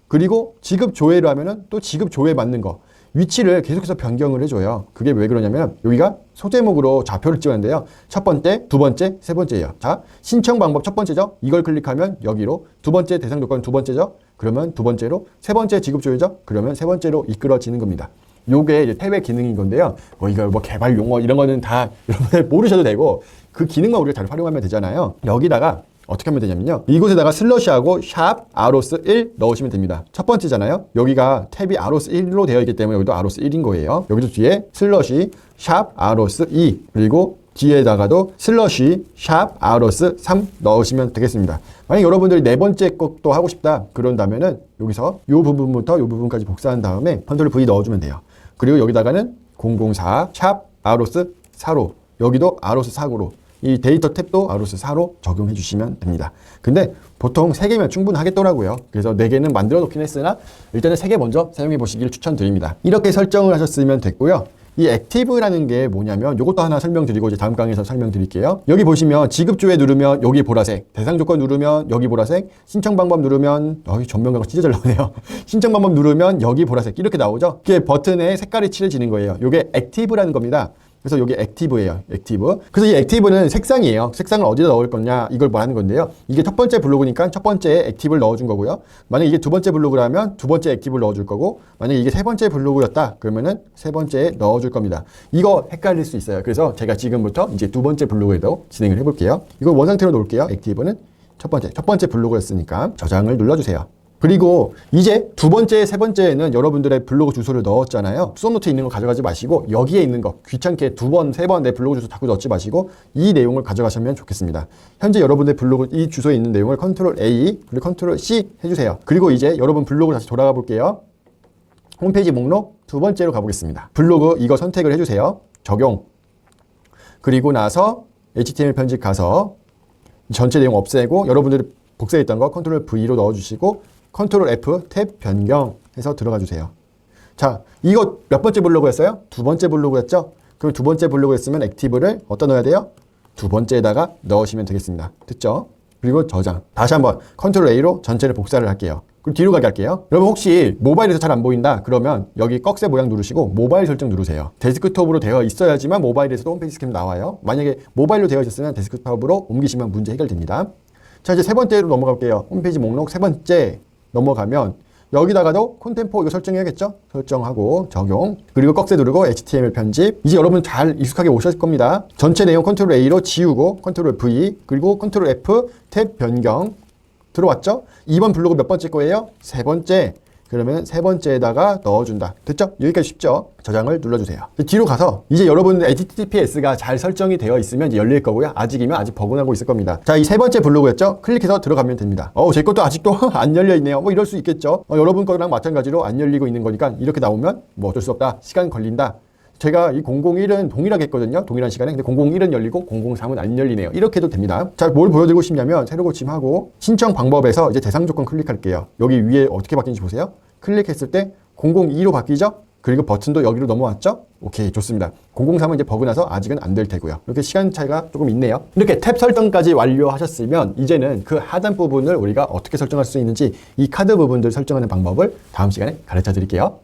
그리고 지급 조회를 하면은 또 지급 조회에 맞는 거 위치를 계속해서 변경을 해줘요. 그게 왜 그러냐면 여기가 소제목으로 좌표를 찍었는데요. 첫 번째, 두 번째, 세 번째예요. 자, 신청 방법 첫 번째죠. 이걸 클릭하면 여기로. 두 번째 대상 조건 두 번째죠. 그러면 두 번째로. 세 번째 지급 조회죠. 그러면 세 번째로 이끌어지는 겁니다. 요게 이제 탭의 기능인 건데요. 이거 개발 용어 이런 거는 다 여러분들 모르셔도 되고 그 기능만 우리가 잘 활용하면 되잖아요. 여기다가 어떻게 하면 되냐면요. 이곳에다가 슬러시하고 샵 아로스 1 넣으시면 됩니다. 첫 번째잖아요. 여기가 탭이 아로스 1로 되어 있기 때문에 여기도 아로스 1인 거예요. 여기도 뒤에 슬러시 샵 아로스 2 그리고 뒤에다가도 슬러시 샵 아로스 3 넣으시면 되겠습니다. 만약 여러분들이 네 번째 것도 하고 싶다 그런다면은 여기서 이 부분부터 이 부분까지 복사한 다음에 컨트롤 V 넣어주면 돼요. 그리고 여기다가는 004 샵 아로스 4로 여기도 아로스 4로 이 데이터 탭도 아로스 4로 적용해 주시면 됩니다. 근데 보통 3개면 충분하겠더라고요. 그래서 4개는 만들어 놓긴 했으나 일단은 3개 먼저 사용해 보시길 추천드립니다. 이렇게 설정을 하셨으면 됐고요. 이 액티브라는 게 뭐냐면 이것도 하나 설명드리고 이제 다음 강의에서 설명드릴게요. 여기 보시면 지급조회 누르면 여기 보라색, 대상 조건 누르면 여기 보라색, 신청 방법 누르면 전면 광고 진짜 잘 나오네요. 신청 방법 누르면 여기 보라색 이렇게 나오죠. 이게 버튼에 색깔이 칠해지는 거예요. 이게 액티브라는 겁니다. 그래서 여기 액티브예요. 액티브. 그래서 이 액티브는 색상이에요. 색상을 어디다 넣을 거냐 이걸 말하는 건데요. 이게 첫 번째 블로그니까 첫 번째에 액티브를 넣어준 거고요. 만약에 이게 두 번째 블로그라면 두 번째 액티브를 넣어줄 거고, 만약에 이게 세 번째 블로그였다 그러면은 세 번째에 넣어줄 겁니다. 이거 헷갈릴 수 있어요. 그래서 제가 지금부터 이제 두 번째 블로그에도 진행을 해볼게요. 이걸 원상태로 놓을게요. 액티브는 첫 번째 블로그였으니까 저장을 눌러주세요. 그리고 이제 두 번째, 세 번째에는 여러분들의 블로그 주소를 넣었잖아요. 수업노트에 있는 거 가져가지 마시고 여기에 있는 거 귀찮게 두 번, 세 번 내 블로그 주소 자꾸 넣지 마시고 이 내용을 가져가시면 좋겠습니다. 현재 여러분의 블로그 이 주소에 있는 내용을 컨트롤 A 그리고 컨트롤 C 해주세요. 그리고 이제 여러분 블로그 다시 돌아가 볼게요. 홈페이지 목록 두 번째로 가보겠습니다. 블로그 이거 선택을 해주세요. 적용. 그리고 나서 HTML 편집 가서 전체 내용 없애고 여러분들이 복사했던 거 컨트롤 V로 넣어주시고 컨트롤 F 탭 변경해서 들어가 주세요. 자, 이거 몇 번째 블로그였어요? 두 번째 블로그였죠? 그럼 두 번째 블로그였으면 액티브를 어디다 넣어야 돼요? 두 번째에다가 넣으시면 되겠습니다. 됐죠? 그리고 저장. 다시 한번 컨트롤 A로 전체를 복사를 할게요. 그리고 뒤로 가게 할게요. 여러분 혹시 모바일에서 잘 안 보인다 그러면 여기 꺽쇠 모양 누르시고 모바일 설정 누르세요. 데스크톱으로 되어 있어야지만 모바일에서도 홈페이지 스캔 나와요. 만약에 모바일로 되어 있었으면 데스크톱으로 옮기시면 문제 해결됩니다. 자, 이제 세 번째로 넘어갈게요. 홈페이지 목록 세 번째 넘어가면 여기다가도 콘템포 이거 설정해야겠죠? 설정하고 적용. 그리고 꺽쇠 누르고 HTML 편집. 이제 여러분 잘 익숙하게 오셨을 겁니다. 전체 내용 컨트롤 A로 지우고 컨트롤 V 그리고 컨트롤 F 탭 변경. 들어왔죠? 2번 블로그 몇 번째 거예요? 세 번째. 그러면 세 번째에다가 넣어준다. 됐죠? 여기까지 쉽죠? 저장을 눌러주세요. 뒤로 가서 이제 여러분 HTTPS가 잘 설정이 되어 있으면 이제 열릴 거고요. 아직이면 아직 버그나고 있을 겁니다. 자, 이 세 번째 블로그였죠? 클릭해서 들어가면 됩니다. 제 것도 아직도 안 열려 있네요. 뭐 이럴 수 있겠죠? 여러분 거랑 마찬가지로 안 열리고 있는 거니까 이렇게 나오면 뭐 어쩔 수 없다. 시간 걸린다. 제가 이 001은 동일하게 했거든요. 동일한 시간에. 근데 001은 열리고 003은 안 열리네요. 이렇게 해도 됩니다. 자, 뭘 보여드리고 싶냐면 새로 고침하고 신청 방법에서 이제 대상 조건 클릭할게요. 여기 위에 어떻게 바뀌는지 보세요. 클릭했을 때 002로 바뀌죠? 그리고 버튼도 여기로 넘어왔죠? 오케이, 좋습니다. 003은 이제 버그 나서 아직은 안 될 테고요. 이렇게 시간 차이가 조금 있네요. 이렇게 탭 설정까지 완료하셨으면 이제는 그 하단 부분을 우리가 어떻게 설정할 수 있는지 이 카드 부분들 설정하는 방법을 다음 시간에 가르쳐 드릴게요.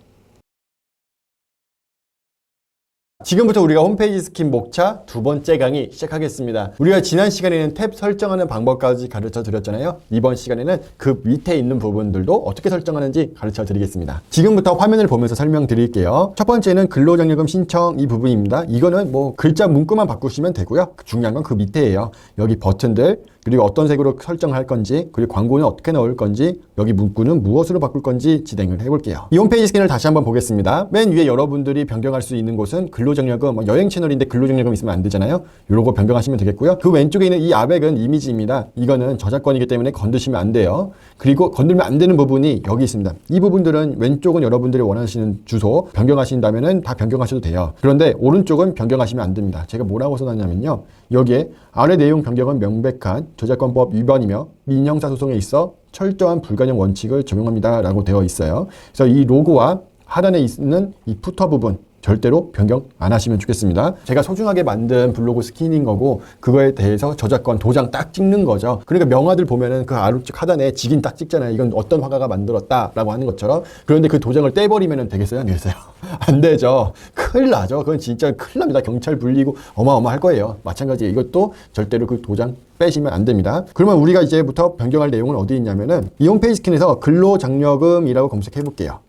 지금부터 우리가 홈페이지 스킨 목차 두 번째 강의 시작하겠습니다. 우리가 지난 시간에는 탭 설정하는 방법까지 가르쳐 드렸잖아요. 이번 시간에는 그 밑에 있는 부분들도 어떻게 설정하는지 가르쳐 드리겠습니다. 지금부터 화면을 보면서 설명드릴게요. 첫 번째는 근로장려금 신청 이 부분입니다. 이거는 뭐 글자 문구만 바꾸시면 되고요. 중요한 건 그 밑에예요. 여기 버튼들 그리고 어떤 색으로 설정할 건지, 그리고 광고는 어떻게 넣을 건지, 여기 문구는 무엇으로 바꿀 건지 진행을 해볼게요. 이 홈페이지 스캔을 다시 한번 보겠습니다. 맨 위에 여러분들이 변경할 수 있는 곳은 근로장려금, 여행 채널인데 근로장려금 있으면 안 되잖아요. 요거 변경하시면 되겠고요. 그 왼쪽에 있는 이 아백은 이미지입니다. 이거는 저작권이기 때문에 건드시면 안 돼요. 그리고 건들면 안 되는 부분이 여기 있습니다. 이 부분들은 왼쪽은 여러분들이 원하시는 주소 변경하신다면은 다 변경하셔도 돼요. 그런데 오른쪽은 변경하시면 안 됩니다. 제가 뭐라고 써놨냐면요. 여기에 아래 내용 변경은 명백한 저작권법 위반이며 민형사소송에 있어 철저한 불가용 원칙을 적용합니다 라고 되어 있어요. 그래서 이 로고와 하단에 있는 이 푸터 부분 절대로 변경 안 하시면 좋겠습니다. 제가 소중하게 만든 블로그 스킨인 거고 그거에 대해서 저작권 도장 딱 찍는 거죠. 그러니까 명화들 보면은 그 아래쪽 하단에 직인 딱 찍잖아요. 이건 어떤 화가가 만들었다라고 하는 것처럼. 그런데 그 도장을 떼버리면 되겠어요? 안 되겠어요? 안 되죠. 큰일 나죠. 그건 진짜 큰일 납니다. 경찰 불리고 어마어마할 거예요. 마찬가지 이것도 절대로 그 도장 빼시면 안 됩니다. 그러면 우리가 이제부터 변경할 내용은 어디 있냐면은 이 홈페이지 스킨에서 근로장려금이라고 검색해 볼게요.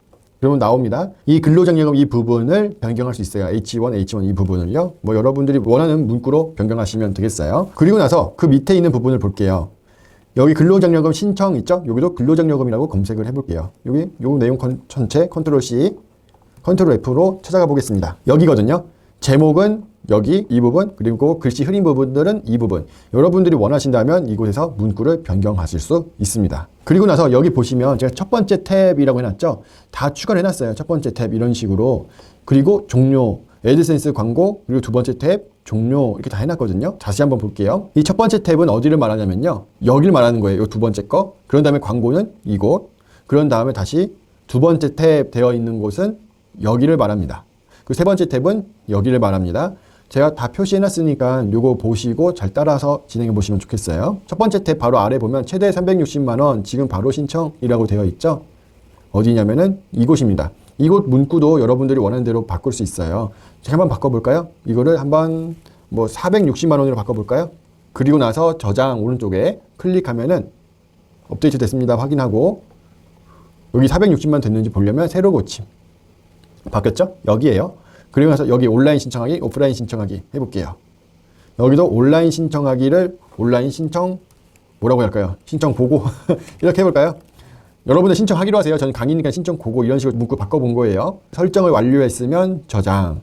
그러면 나옵니다. 이 근로장려금 이 부분을 변경할 수 있어요. H1 이 부분을요. 뭐 여러분들이 원하는 문구로 변경하시면 되겠어요. 그리고 나서 그 밑에 있는 부분을 볼게요. 여기 근로장려금 신청 있죠? 여기도 근로장려금이라고 검색을 해볼게요. 여기 요 내용 전체 컨트롤 C, 컨트롤 F로 찾아가 보겠습니다. 여기거든요. 제목은 여기 이 부분, 그리고 글씨 흐린 부분들은 이 부분. 여러분들이 원하신다면 이곳에서 문구를 변경하실 수 있습니다. 그리고 나서 여기 보시면 제가 첫 번째 탭이라고 해놨죠. 다 추가를 해놨어요. 첫 번째 탭 이런 식으로. 그리고 종료, 애드센스 광고, 그리고 두 번째 탭 종료 이렇게 다 해놨거든요. 다시 한번 볼게요. 이 첫 번째 탭은 어디를 말하냐면요. 여기를 말하는 거예요. 이 두 번째 거. 그런 다음에 광고는 이곳. 그런 다음에 다시 두 번째 탭 되어 있는 곳은 여기를 말합니다. 그 세 번째 탭은 여기를 말합니다. 제가 다 표시해놨으니까 요거 보시고 잘 따라서 진행해 보시면 좋겠어요. 첫 번째 탭 바로 아래 보면 최대 360만원 지금 바로 신청이라고 되어 있죠. 어디냐면은 이곳입니다. 이곳 문구도 여러분들이 원하는 대로 바꿀 수 있어요. 제가 한번 바꿔볼까요? 이거를 한번 뭐 460만원으로 바꿔볼까요? 그리고 나서 저장 오른쪽에 클릭하면은 업데이트 됐습니다. 확인하고 여기 460만 됐는지 보려면 새로 고침. 바뀌었죠? 여기에요. 그리고 나서 여기 온라인 신청하기, 오프라인 신청하기 해볼게요. 여기도 온라인 신청하기를 온라인 신청 뭐라고 할까요? 신청 보고 이렇게 해볼까요? 여러분들 신청하기로 하세요. 저는 강의니까 신청 고고 이런 식으로 문구 바꿔본 거예요. 설정을 완료했으면 저장.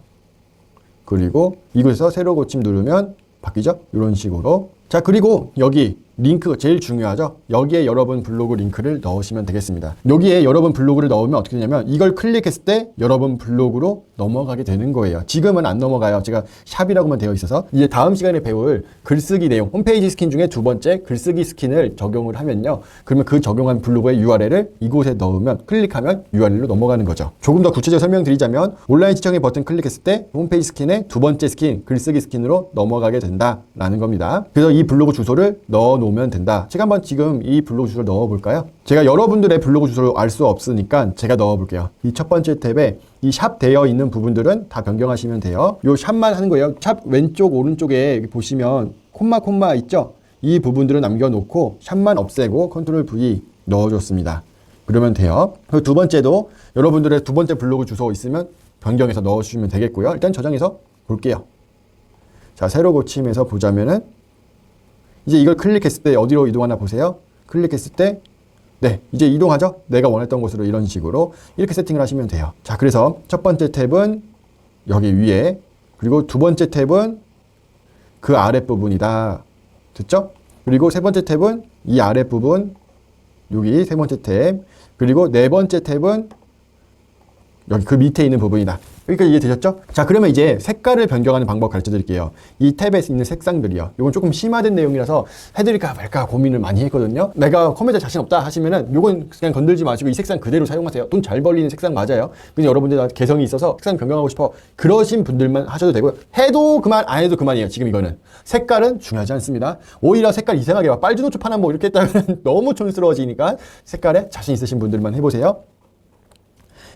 그리고 이곳에서 새로 고침 누르면 바뀌죠? 이런 식으로. 자, 그리고 여기 링크 제일 중요하죠. 여기에 여러분 블로그 링크를 넣으시면 되겠습니다. 여기에 여러분 블로그를 넣으면 어떻게 되냐면 이걸 클릭했을 때 여러분 블로그로 넘어가게 되는 거예요. 지금은 안 넘어가요. 제가 샵이라고만 되어 있어서. 이제 다음 시간에 배울 글쓰기 내용, 홈페이지 스킨 중에 두 번째 글쓰기 스킨을 적용을 하면요. 그러면 그 적용한 블로그의 URL을 이곳에 넣으면 클릭하면 URL로 넘어가는 거죠. 조금 더 구체적으로 설명드리자면 온라인 시청의 버튼 클릭했을 때 홈페이지 스킨의 두 번째 스킨, 글쓰기 스킨으로 넘어가게 된다라는 겁니다. 그래서 이 블로그 주소를 넣어 놓으면 된다. 제가 한번 지금 이 블로그 주소를 넣어 볼까요? 제가 여러분들의 블로그 주소를 알 수 없으니까 제가 넣어 볼게요. 이 첫 번째 탭에 이 샵 되어 있는 부분들은 다 변경하시면 돼요. 요 샵만 하는 거예요. 샵 왼쪽 오른쪽에 보시면 콤마 있죠? 이 부분들은 남겨놓고 샵만 없애고 컨트롤 V 넣어줬습니다. 그러면 돼요. 그리고 두 번째도 여러분들의 두 번째 블로그 주소 있으면 변경해서 넣어주시면 되겠고요. 일단 저장해서 볼게요. 자, 새로 고침해서 보자면은 이제 이걸 클릭했을 때 어디로 이동하나 보세요. 클릭했을 때 네, 이제 이동하죠. 내가 원했던 곳으로 이런 식으로 이렇게 세팅을 하시면 돼요. 자, 그래서 첫 번째 탭은 여기 위에, 그리고 두 번째 탭은 그 아랫부분이다. 됐죠? 그리고 세 번째 탭은 이 아랫부분, 여기 세 번째 탭, 그리고 네 번째 탭은 여기 그 밑에 있는 부분이다. 여기까지 이해되셨죠? 자, 그러면 이제 색깔을 변경하는 방법 가르쳐 드릴게요. 이 탭에 있는 색상들이요. 이건 조금 심화된 내용이라서 해드릴까 말까 고민을 많이 했거든요. 내가 컴퓨터에 자신 없다 하시면은 이건 그냥 건들지 마시고 이 색상 그대로 사용하세요. 돈 잘 벌리는 색상 맞아요. 근데 여러분들 개성이 있어서 색상 변경하고 싶어. 그러신 분들만 하셔도 되고요. 해도 그만, 안 해도 그만이에요. 지금 이거는. 색깔은 중요하지 않습니다. 오히려 색깔 이상하게 막 빨주노초 파나 뭐 이렇게 했다면 너무 촌스러워지니까 색깔에 자신 있으신 분들만 해보세요.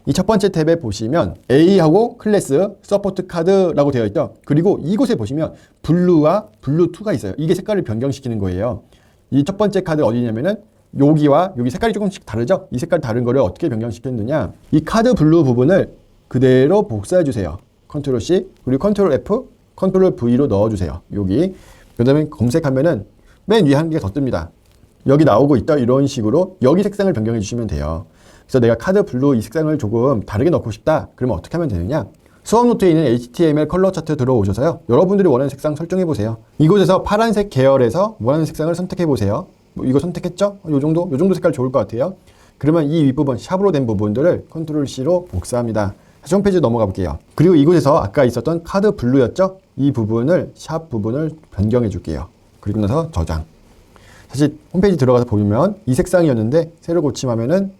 이 첫 번째 탭에 보시면 A하고 클래스, 서포트 카드라고 되어 있죠. 그리고 이곳에 보시면 블루와 블루2가 있어요. 이게 색깔을 변경시키는 거예요. 이 첫 번째 카드 어디냐면은 여기와 여기 색깔이 조금씩 다르죠. 이 색깔 다른 거를 어떻게 변경시켰느냐, 이 카드 블루 부분을 그대로 복사해 주세요. 컨트롤 C 그리고 컨트롤 F, 컨트롤 V로 넣어 주세요. 여기. 그다음에 검색하면은 맨 위에 한 개가 더 뜹니다. 여기 나오고 있다. 이런 식으로 여기 색상을 변경해 주시면 돼요. 그래서 내가 카드 블루 이 색상을 조금 다르게 넣고 싶다. 그러면 어떻게 하면 되느냐? 수업 노트에 있는 HTML 컬러 차트 들어오셔서요. 여러분들이 원하는 색상 설정해 보세요. 이곳에서 파란색 계열에서 원하는 색상을 선택해 보세요. 뭐 이거 선택했죠? 요 정도 색깔 좋을 것 같아요. 그러면 이 윗부분 샵으로 된 부분들을 컨트롤 C로 복사합니다. 다시 홈페이지 넘어가 볼게요. 그리고 이곳에서 아까 있었던 카드 블루였죠? 이 부분을 샵 부분을 변경해 줄게요. 그리고 나서 저장. 사실 홈페이지 들어가서 보면 이 색상이었는데 새로 고침하면은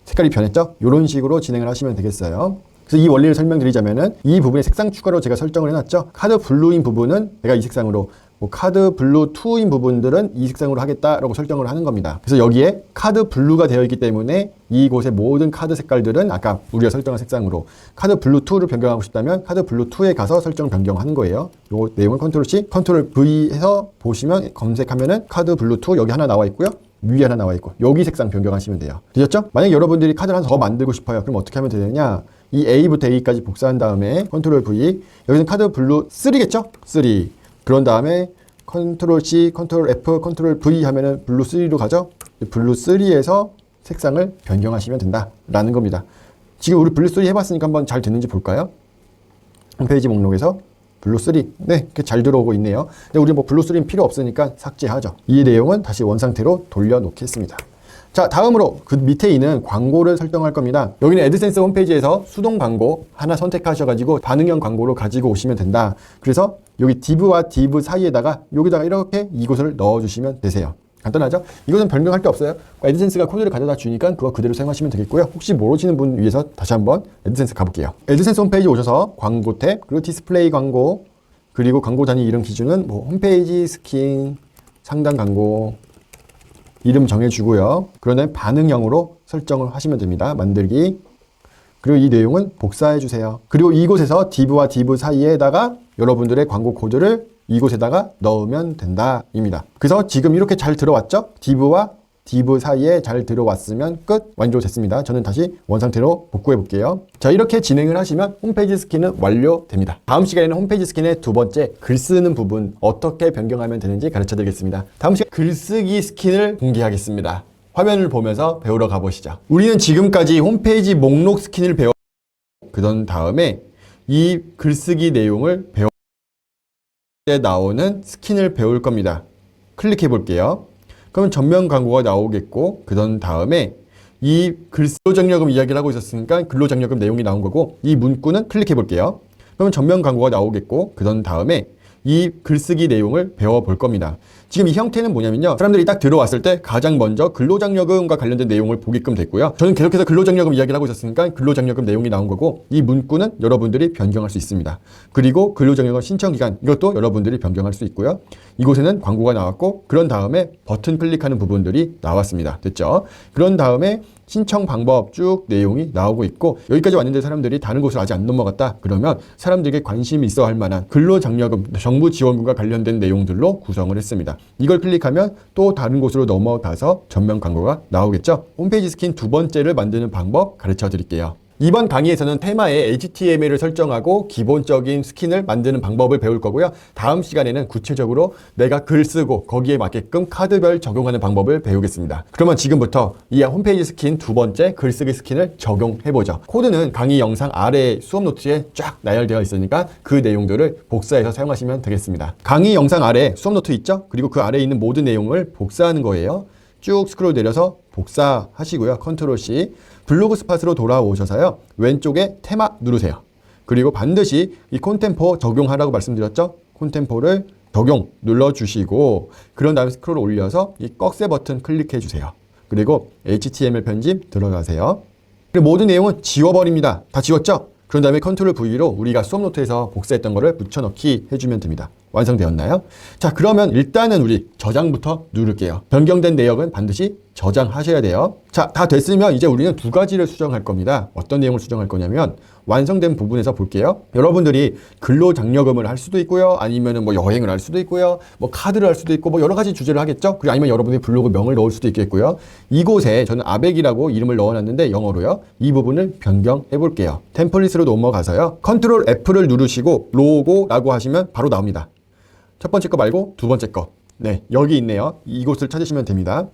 색깔이 변했죠? 이런 식으로 진행을 하시면 되겠어요. 그래서 이 원리를 설명드리자면은 이 부분에 색상 추가로 제가 설정을 해놨죠? 카드 블루인 부분은 내가 이 색상으로, 뭐 카드 블루 2인 부분들은 이 색상으로 하겠다라고 설정을 하는 겁니다. 그래서 여기에 카드 블루가 되어 있기 때문에 이곳의 모든 카드 색깔들은 아까 우리가 설정한 색상으로, 카드 블루 2를 변경하고 싶다면 카드 블루 2에 가서 설정 변경하는 거예요. 요 내용을 컨트롤 C, 컨트롤 V 해서 보시면 검색하면은 카드 블루 2 여기 하나 나와 있고요. 위에 하나 나와 있고 여기 색상 변경하시면 돼요. 되셨죠? 만약 여러분들이 카드를 하나 더 만들고 싶어요. 그럼 어떻게 하면 되느냐? 이 A부터 A까지 복사한 다음에 컨트롤 V, 여기는 카드 블루 3겠죠? 3. 그런 다음에 컨트롤 C, 컨트롤 F, 컨트롤 V 하면은 블루 3로 가죠? 블루 3에서 색상을 변경하시면 된다라는 겁니다. 지금 우리 블루 3 해봤으니까 한번 잘 됐는지 볼까요? 홈페이지 목록에서 블루 3. 네, 잘 들어오고 있네요. 근데 우리 뭐 블루 3는 필요 없으니까 삭제하죠. 이 내용은 다시 원상태로 돌려놓겠습니다. 자, 다음으로 그 밑에 있는 광고를 설정할 겁니다. 여기는 애드센스 홈페이지에서 수동 광고 하나 선택하셔가지고 반응형 광고로 가지고 오시면 된다. 그래서 여기 div와 div 사이에다가 여기다가 이렇게 이곳을 넣어주시면 되세요. 간단하죠? 이거는 변경할 게 없어요. 애드센스가 코드를 가져다 주니까 그거 그대로 사용하시면 되겠고요. 혹시 모르시는 분 위해서 다시 한번 애드센스 가볼게요. 애드센스 홈페이지 오셔서 광고 탭, 그리고 디스플레이 광고, 그리고 광고 단위 이름 기준은 뭐 홈페이지, 스킨, 상단 광고 이름 정해주고요. 그런 다음에 반응형으로 설정을 하시면 됩니다. 만들기. 그리고 이 내용은 복사해주세요. 그리고 이곳에서 div와 div 사이에다가 여러분들의 광고 코드를 이곳에다가 넣으면 된다입니다. 그래서 지금 이렇게 잘 들어왔죠? div와 div 사이에 잘 들어왔으면 끝! 완료됐습니다. 저는 다시 원상태로 복구해 볼게요. 자, 이렇게 진행을 하시면 홈페이지 스킨은 완료됩니다. 다음 시간에는 홈페이지 스킨의 두 번째 글 쓰는 부분 어떻게 변경하면 되는지 가르쳐 드리겠습니다. 다음 시간 글쓰기 스킨을 공개하겠습니다. 화면을 보면서 배우러 가보시죠. 우리는 지금까지 홈페이지 목록 스킨을 배워 그런 다음에 이 글쓰기 내용을 배워 때 나오는 스킨을 배울 겁니다. 클릭해 볼게요. 그러면 전면 광고가 나오겠고 그런 다음에 이 근로장려금 이야기를 하고 있었으니까 근로장려금 내용이 나온 거고 이 문구는 클릭해 볼게요. 그러면 전면 광고가 나오겠고 그런 다음에 이 글쓰기 내용을 배워볼 겁니다. 지금 이 형태는 뭐냐면요. 사람들이 딱 들어왔을 때 가장 먼저 근로장려금과 관련된 내용을 보게끔 됐고요. 저는 계속해서 근로장려금 이야기를 하고 있었으니까 근로장려금 내용이 나온 거고 이 문구는 여러분들이 변경할 수 있습니다. 그리고 근로장려금 신청기간 이것도 여러분들이 변경할 수 있고요. 이곳에는 광고가 나왔고 그런 다음에 버튼 클릭하는 부분들이 나왔습니다. 됐죠? 그런 다음에 신청 방법 쭉 내용이 나오고 있고 여기까지 왔는데 사람들이 다른 곳을 아직 안 넘어갔다 그러면 사람들에게 관심이 있어 할 만한 근로장려금 정부 지원금과 관련된 내용들로 구성을 했습니다. 이걸 클릭하면 또 다른 곳으로 넘어가서 전면 광고가 나오겠죠. 홈페이지 스킨 두 번째를 만드는 방법 가르쳐 드릴게요. 이번 강의에서는 테마에 HTML을 설정하고 기본적인 스킨을 만드는 방법을 배울 거고요. 다음 시간에는 구체적으로 내가 글 쓰고 거기에 맞게끔 카드별 적용하는 방법을 배우겠습니다. 그러면 지금부터 이 홈페이지 스킨 두 번째 글쓰기 스킨을 적용해보죠. 코드는 강의 영상 아래 수업 노트에 쫙 나열되어 있으니까 그 내용들을 복사해서 사용하시면 되겠습니다. 강의 영상 아래 수업 노트 있죠? 그리고 그 아래에 있는 모든 내용을 복사하는 거예요. 쭉 스크롤 내려서 복사하시고요. 컨트롤 C. 블로그 스팟으로 돌아오셔서요. 왼쪽에 테마 누르세요. 그리고 반드시 이 콘템포 적용하라고 말씀드렸죠? 콘템포를 적용 눌러주시고 그런 다음에 스크롤 올려서 이 꺽쇠 버튼 클릭해 주세요. 그리고 HTML 편집 들어가세요. 그리고 모든 내용은 지워버립니다. 다 지웠죠? 그런 다음에 컨트롤 V로 우리가 수업 노트에서 복사했던 거를 붙여넣기 해주면 됩니다. 완성되었나요? 자, 그러면 일단은 우리 저장부터 누를게요. 변경된 내역은 반드시 저장하셔야 돼요. 자, 다 됐으면 이제 우리는 두 가지를 수정할 겁니다. 어떤 내용을 수정할 거냐면 완성된 부분에서 볼게요. 여러분들이 근로장려금을 할 수도 있고요. 아니면은 뭐 여행을 할 수도 있고요. 뭐 카드를 할 수도 있고 뭐 여러 가지 주제를 하겠죠. 그리고 아니면 여러분들이 블로그 명을 넣을 수도 있겠고요. 이곳에 저는 아벡이라고 이름을 넣어놨는데 영어로요. 이 부분을 변경해 볼게요. 템플릿으로 넘어가서요. 컨트롤 F를 누르시고 로고라고 하시면 바로 나옵니다. 첫 번째 거 말고 두 번째 거. 네, 여기 있네요. 이곳을 찾으시면 됩니다.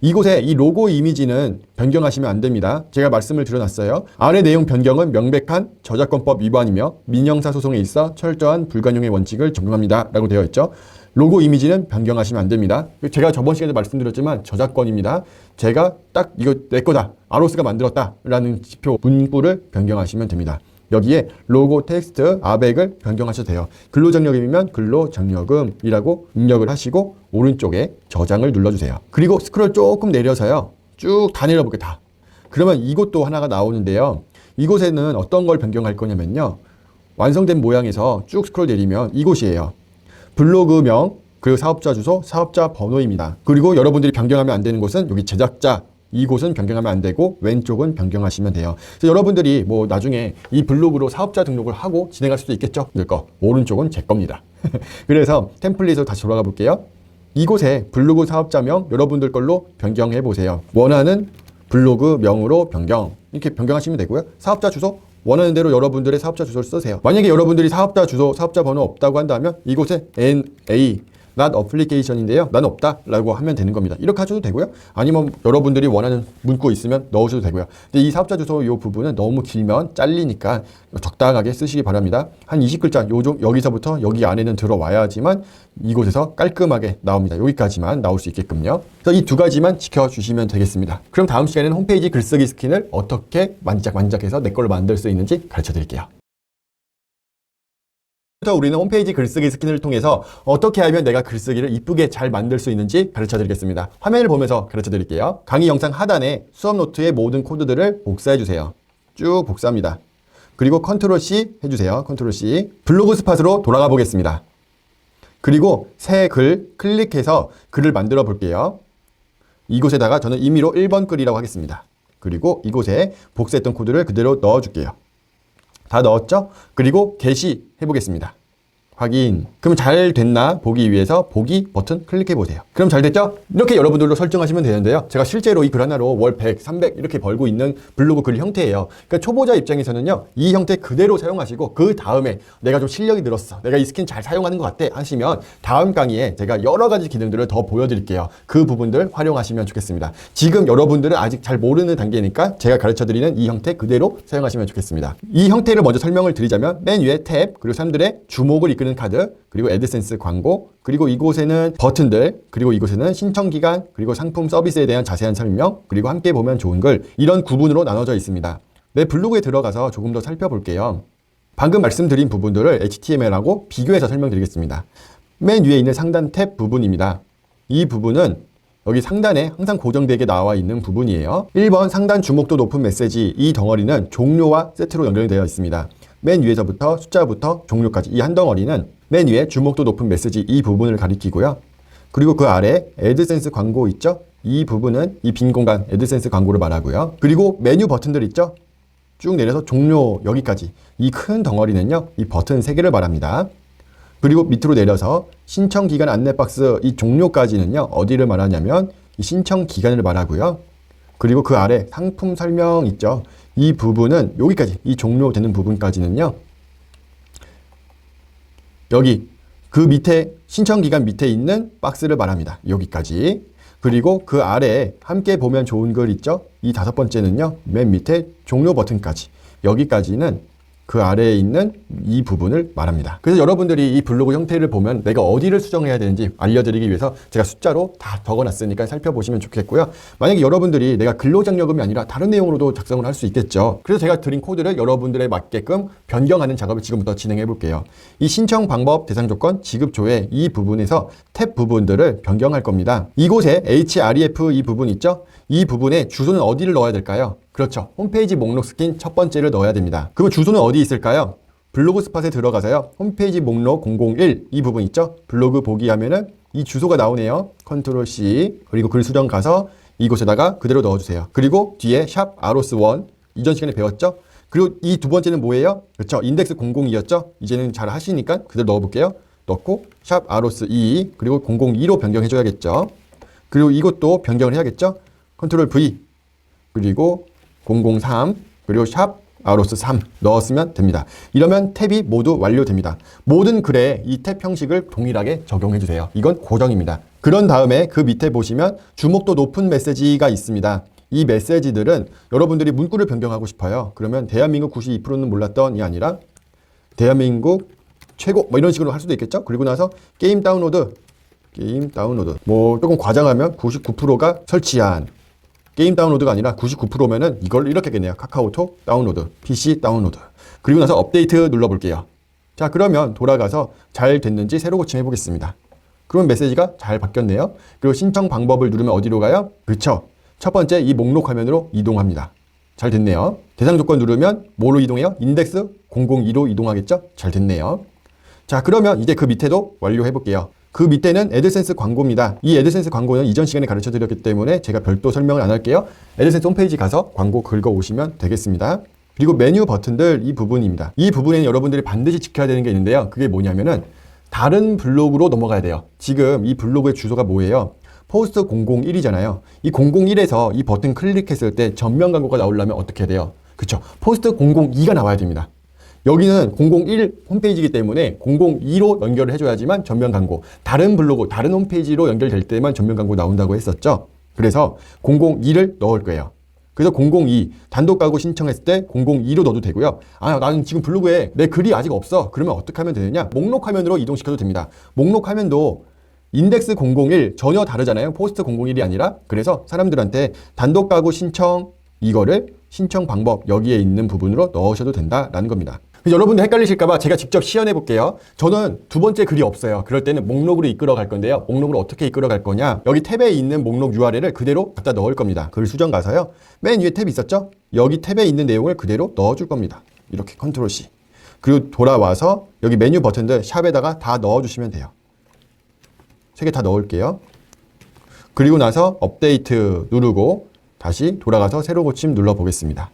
이곳에 이 로고 이미지는 변경하시면 안 됩니다. 제가 말씀을 드려놨어요. 아래 내용 변경은 명백한 저작권법 위반이며 민형사 소송에 있어 철저한 불가용의 원칙을 적용합니다. 라고 되어 있죠. 로고 이미지는 변경하시면 안 됩니다. 제가 저번 시간에 말씀드렸지만 저작권입니다. 제가 딱 이거 내 거다. 아로스가 만들었다. 라는 지표 문구를 변경하시면 됩니다. 여기에 로고 텍스트 아벡을 변경하셔도 돼요. 근로장려금이면 근로장려금이라고 입력을 하시고 오른쪽에 저장을 눌러주세요. 그리고 스크롤 조금 내려서요. 쭉 다 내려볼게요. 다. 그러면 이것도 하나가 나오는데요. 이곳에는 어떤 걸 변경할 거냐면요. 완성된 모양에서 쭉 스크롤 내리면 이곳이에요. 블로그명, 그리고 사업자 주소, 사업자 번호입니다. 그리고 여러분들이 변경하면 안 되는 곳은 여기 제작자, 이곳은 변경하면 안 되고 왼쪽은 변경하시면 돼요. 그래서 여러분들이 뭐 나중에 이 블로그로 사업자 등록을 하고 진행할 수도 있겠죠. 이거 오른쪽은 제 겁니다. 그래서 템플릿으로 다시 돌아가 볼게요. 이곳에 블로그 사업자명 여러분들 걸로 변경해 보세요. 원하는 블로그명으로 변경 이렇게 변경하시면 되고요. 사업자 주소 원하는 대로 여러분들의 사업자 주소를 쓰세요. 만약에 여러분들이 사업자 주소, 사업자 번호 없다고 한다면 이곳에 NA not application인데요. 난 없다 라고 하면 되는 겁니다. 이렇게 하셔도 되고요. 아니면 여러분들이 원하는 문구 있으면 넣으셔도 되고요. 근데 이 사업자 주소 이 부분은 너무 길면 잘리니까 적당하게 쓰시기 바랍니다. 한 20글자 여기서부터 여기 안에는 들어와야지만 이곳에서 깔끔하게 나옵니다. 여기까지만 나올 수 있게끔요. 그래서 이 두 가지만 지켜주시면 되겠습니다. 그럼 다음 시간에는 홈페이지 글쓰기 스킨을 어떻게 만작만작해서 내 걸로 만들 수 있는지 가르쳐 드릴게요. 부터 우리는 홈페이지 글쓰기 스킨을 통해서 어떻게 하면 내가 글쓰기를 이쁘게 잘 만들 수 있는지 가르쳐 드리겠습니다. 화면을 보면서 가르쳐 드릴게요. 강의 영상 하단에 수업 노트의 모든 코드들을 복사해 주세요. 쭉 복사합니다. 그리고 컨트롤 C 해주세요. 컨트롤 C. 블로그 스팟으로 돌아가 보겠습니다. 그리고 새 글 클릭해서 글을 만들어 볼게요. 이곳에다가 저는 임의로 1번 글이라고 하겠습니다. 그리고 이곳에 복사했던 코드를 그대로 넣어줄게요. 다 넣었죠? 그리고 게시 해보겠습니다. 확인. 그럼 잘 됐나 보기 위해서 보기 버튼 클릭해 보세요. 그럼 잘 됐죠? 이렇게 여러분들도 설정하시면 되는데요. 제가 실제로 이 글 하나로 월 100, 300 이렇게 벌고 있는 블로그 글 형태예요. 그러니까 초보자 입장에서는요. 이 형태 그대로 사용하시고 그 다음에 내가 좀 실력이 늘었어. 내가 이 스킨 잘 사용하는 것 같아 하시면 다음 강의에 제가 여러 가지 기능들을 더 보여드릴게요. 그 부분들 활용하시면 좋겠습니다. 지금 여러분들은 아직 잘 모르는 단계니까 제가 가르쳐드리는 이 형태 그대로 사용하시면 좋겠습니다. 이 형태를 먼저 설명을 드리자면 맨 위에 탭, 그리고 사람들의 주목을 이끄는 카드, 그리고 애드센스 광고, 그리고 이곳에는 버튼들, 그리고 이곳에는 신청 기간, 그리고 상품 서비스에 대한 자세한 설명, 그리고 함께 보면 좋은 글, 이런 구분으로 나눠져 있습니다. 내 블로그에 들어가서 조금 더 살펴볼게요. 방금 말씀드린 부분들을 HTML하고 비교해서 설명드리겠습니다. 맨 위에 있는 상단 탭 부분입니다. 이 부분은 여기 상단에 항상 고정되게 나와 있는 부분이에요. 1번 상단 주목도 높은 메시지, 이 덩어리는 종료와 세트로 연결되어 있습니다. 맨 위에서부터 숫자부터 종료까지 이 한 덩어리는 맨 위에 주목도 높은 메시지 이 부분을 가리키고요. 그리고 그 아래 애드센스 광고 있죠? 이 부분은 이 빈 공간 애드센스 광고를 말하고요. 그리고 메뉴 버튼들 있죠? 쭉 내려서 종료 여기까지 이 큰 덩어리는요. 이 버튼 3개를 말합니다. 그리고 밑으로 내려서 신청 기간 안내 박스 이 종료까지는요. 어디를 말하냐면 이 신청 기간을 말하고요. 그리고 그 아래 상품 설명 있죠? 이 부분은 여기까지 이 종료되는 부분까지는요. 여기 그 밑에 신청 기간 밑에 있는 박스를 말합니다. 여기까지. 그리고 그 아래에 함께 보면 좋은 글 있죠? 이 5번째는요. 맨 밑에 종료 버튼까지. 여기까지는 그 아래에 있는 이 부분을 말합니다. 그래서 여러분들이 이 블로그 형태를 보면 내가 어디를 수정해야 되는지 알려드리기 위해서 제가 숫자로 다 적어놨으니까 살펴보시면 좋겠고요. 만약에 여러분들이 내가 근로장려금이 아니라 다른 내용으로도 작성을 할 수 있겠죠. 그래서 제가 드린 코드를 여러분들에 맞게끔 변경하는 작업을 지금부터 진행해 볼게요. 이 신청 방법, 대상 조건, 지급 조회 이 부분에서 탭 부분들을 변경할 겁니다. 이곳에 href 이 부분 있죠? 이 부분에 주소는 어디를 넣어야 될까요? 그렇죠. 홈페이지 목록 스킨 첫 번째를 넣어야 됩니다. 그럼 주소는 어디 있을까요? 블로그 스팟에 들어가서요. 홈페이지 목록 001 이 부분 있죠? 블로그 보기 하면은 이 주소가 나오네요. 컨트롤 C 그리고 글 수정 가서 이곳에다가 그대로 넣어주세요. 그리고 뒤에 샵 아로스1 이전 시간에 배웠죠? 그리고 이 두 번째는 뭐예요? 그렇죠. 인덱스 002였죠? 이제는 잘 하시니까 그대로 넣어볼게요. 넣고 샵 아로스2 그리고 002로 변경해줘야겠죠. 그리고 이것도 변경을 해야겠죠? 컨트롤 V 그리고 003 그리고 샵 아로스 3 넣었으면 됩니다. 이러면 탭이 모두 완료됩니다. 모든 글에 이 탭 형식을 동일하게 적용해 주세요. 이건 고정입니다. 그런 다음에 그 밑에 보시면 주목도 높은 메시지가 있습니다. 이 메시지들은 여러분들이 문구를 변경하고 싶어요. 그러면 대한민국 92%는 몰랐던이 아니라 대한민국 최고 뭐 이런 식으로 할 수도 있겠죠. 그리고 나서 게임 다운로드 뭐 조금 과장하면 99%가 설치한 게임 다운로드가 아니라 99%면은 이걸 이렇게 겠네요. 카카오톡 다운로드, PC 다운로드. 그리고 나서 업데이트 눌러볼게요. 자, 그러면 돌아가서 잘 됐는지 새로 고침해 보겠습니다. 그러면 메시지가 잘 바뀌었네요. 그리고 신청 방법을 누르면 어디로 가요? 그렇죠. 첫 번째 이 목록 화면으로 이동합니다. 잘 됐네요. 대상 조건 누르면 뭐로 이동해요? 인덱스 002로 이동하겠죠? 잘 됐네요. 자, 그러면 이제 그 밑에도 완료해 볼게요. 그 밑에는 애드센스 광고입니다. 이 애드센스 광고는 이전 시간에 가르쳐 드렸기 때문에 제가 별도 설명을 안 할게요. 애드센스 홈페이지 가서 광고 긁어 오시면 되겠습니다. 그리고 메뉴 버튼들 이 부분입니다. 이 부분에는 여러분들이 반드시 지켜야 되는 게 있는데요. 그게 뭐냐면은 다른 블로그로 넘어가야 돼요. 지금 이 블로그의 주소가 뭐예요? 포스트 001이잖아요. 이 001에서 이 버튼 클릭했을 때 전면 광고가 나오려면 어떻게 해야 돼요? 그쵸? 포스트 002가 나와야 됩니다. 여기는 001 홈페이지이기 때문에 002로 연결을 해줘야지만 전면 광고, 다른 블로그, 다른 홈페이지로 연결될 때만 전면 광고 나온다고 했었죠. 그래서 002를 넣을 거예요. 그래서 002 단독 가구 신청했을 때 002로 넣어도 되고요. 아, 나는 지금 블로그에 내 글이 아직 없어. 그러면 어떻게 하면 되느냐? 목록 화면으로 이동시켜도 됩니다. 목록 화면도 인덱스 001 전혀 다르잖아요. 포스트 001이 아니라. 그래서 사람들한테 단독 가구 신청 이거를 신청 방법 여기에 있는 부분으로 넣으셔도 된다라는 겁니다. 여러분들 헷갈리실까봐 제가 직접 시연해 볼게요. 저는 두 번째 글이 없어요. 그럴 때는 목록으로 이끌어 갈 건데요. 목록으로 어떻게 이끌어 갈 거냐? 여기 탭에 있는 목록 URL을 그대로 갖다 넣을 겁니다. 글 수정 가서요. 맨 위에 탭 있었죠? 여기 탭에 있는 내용을 그대로 넣어줄 겁니다. 이렇게 컨트롤 C. 그리고 돌아와서 여기 메뉴 버튼들 샵에다가 다 넣어주시면 돼요. 3개 다 넣을게요. 그리고 나서 업데이트 누르고 다시 돌아가서 새로 고침 눌러보겠습니다.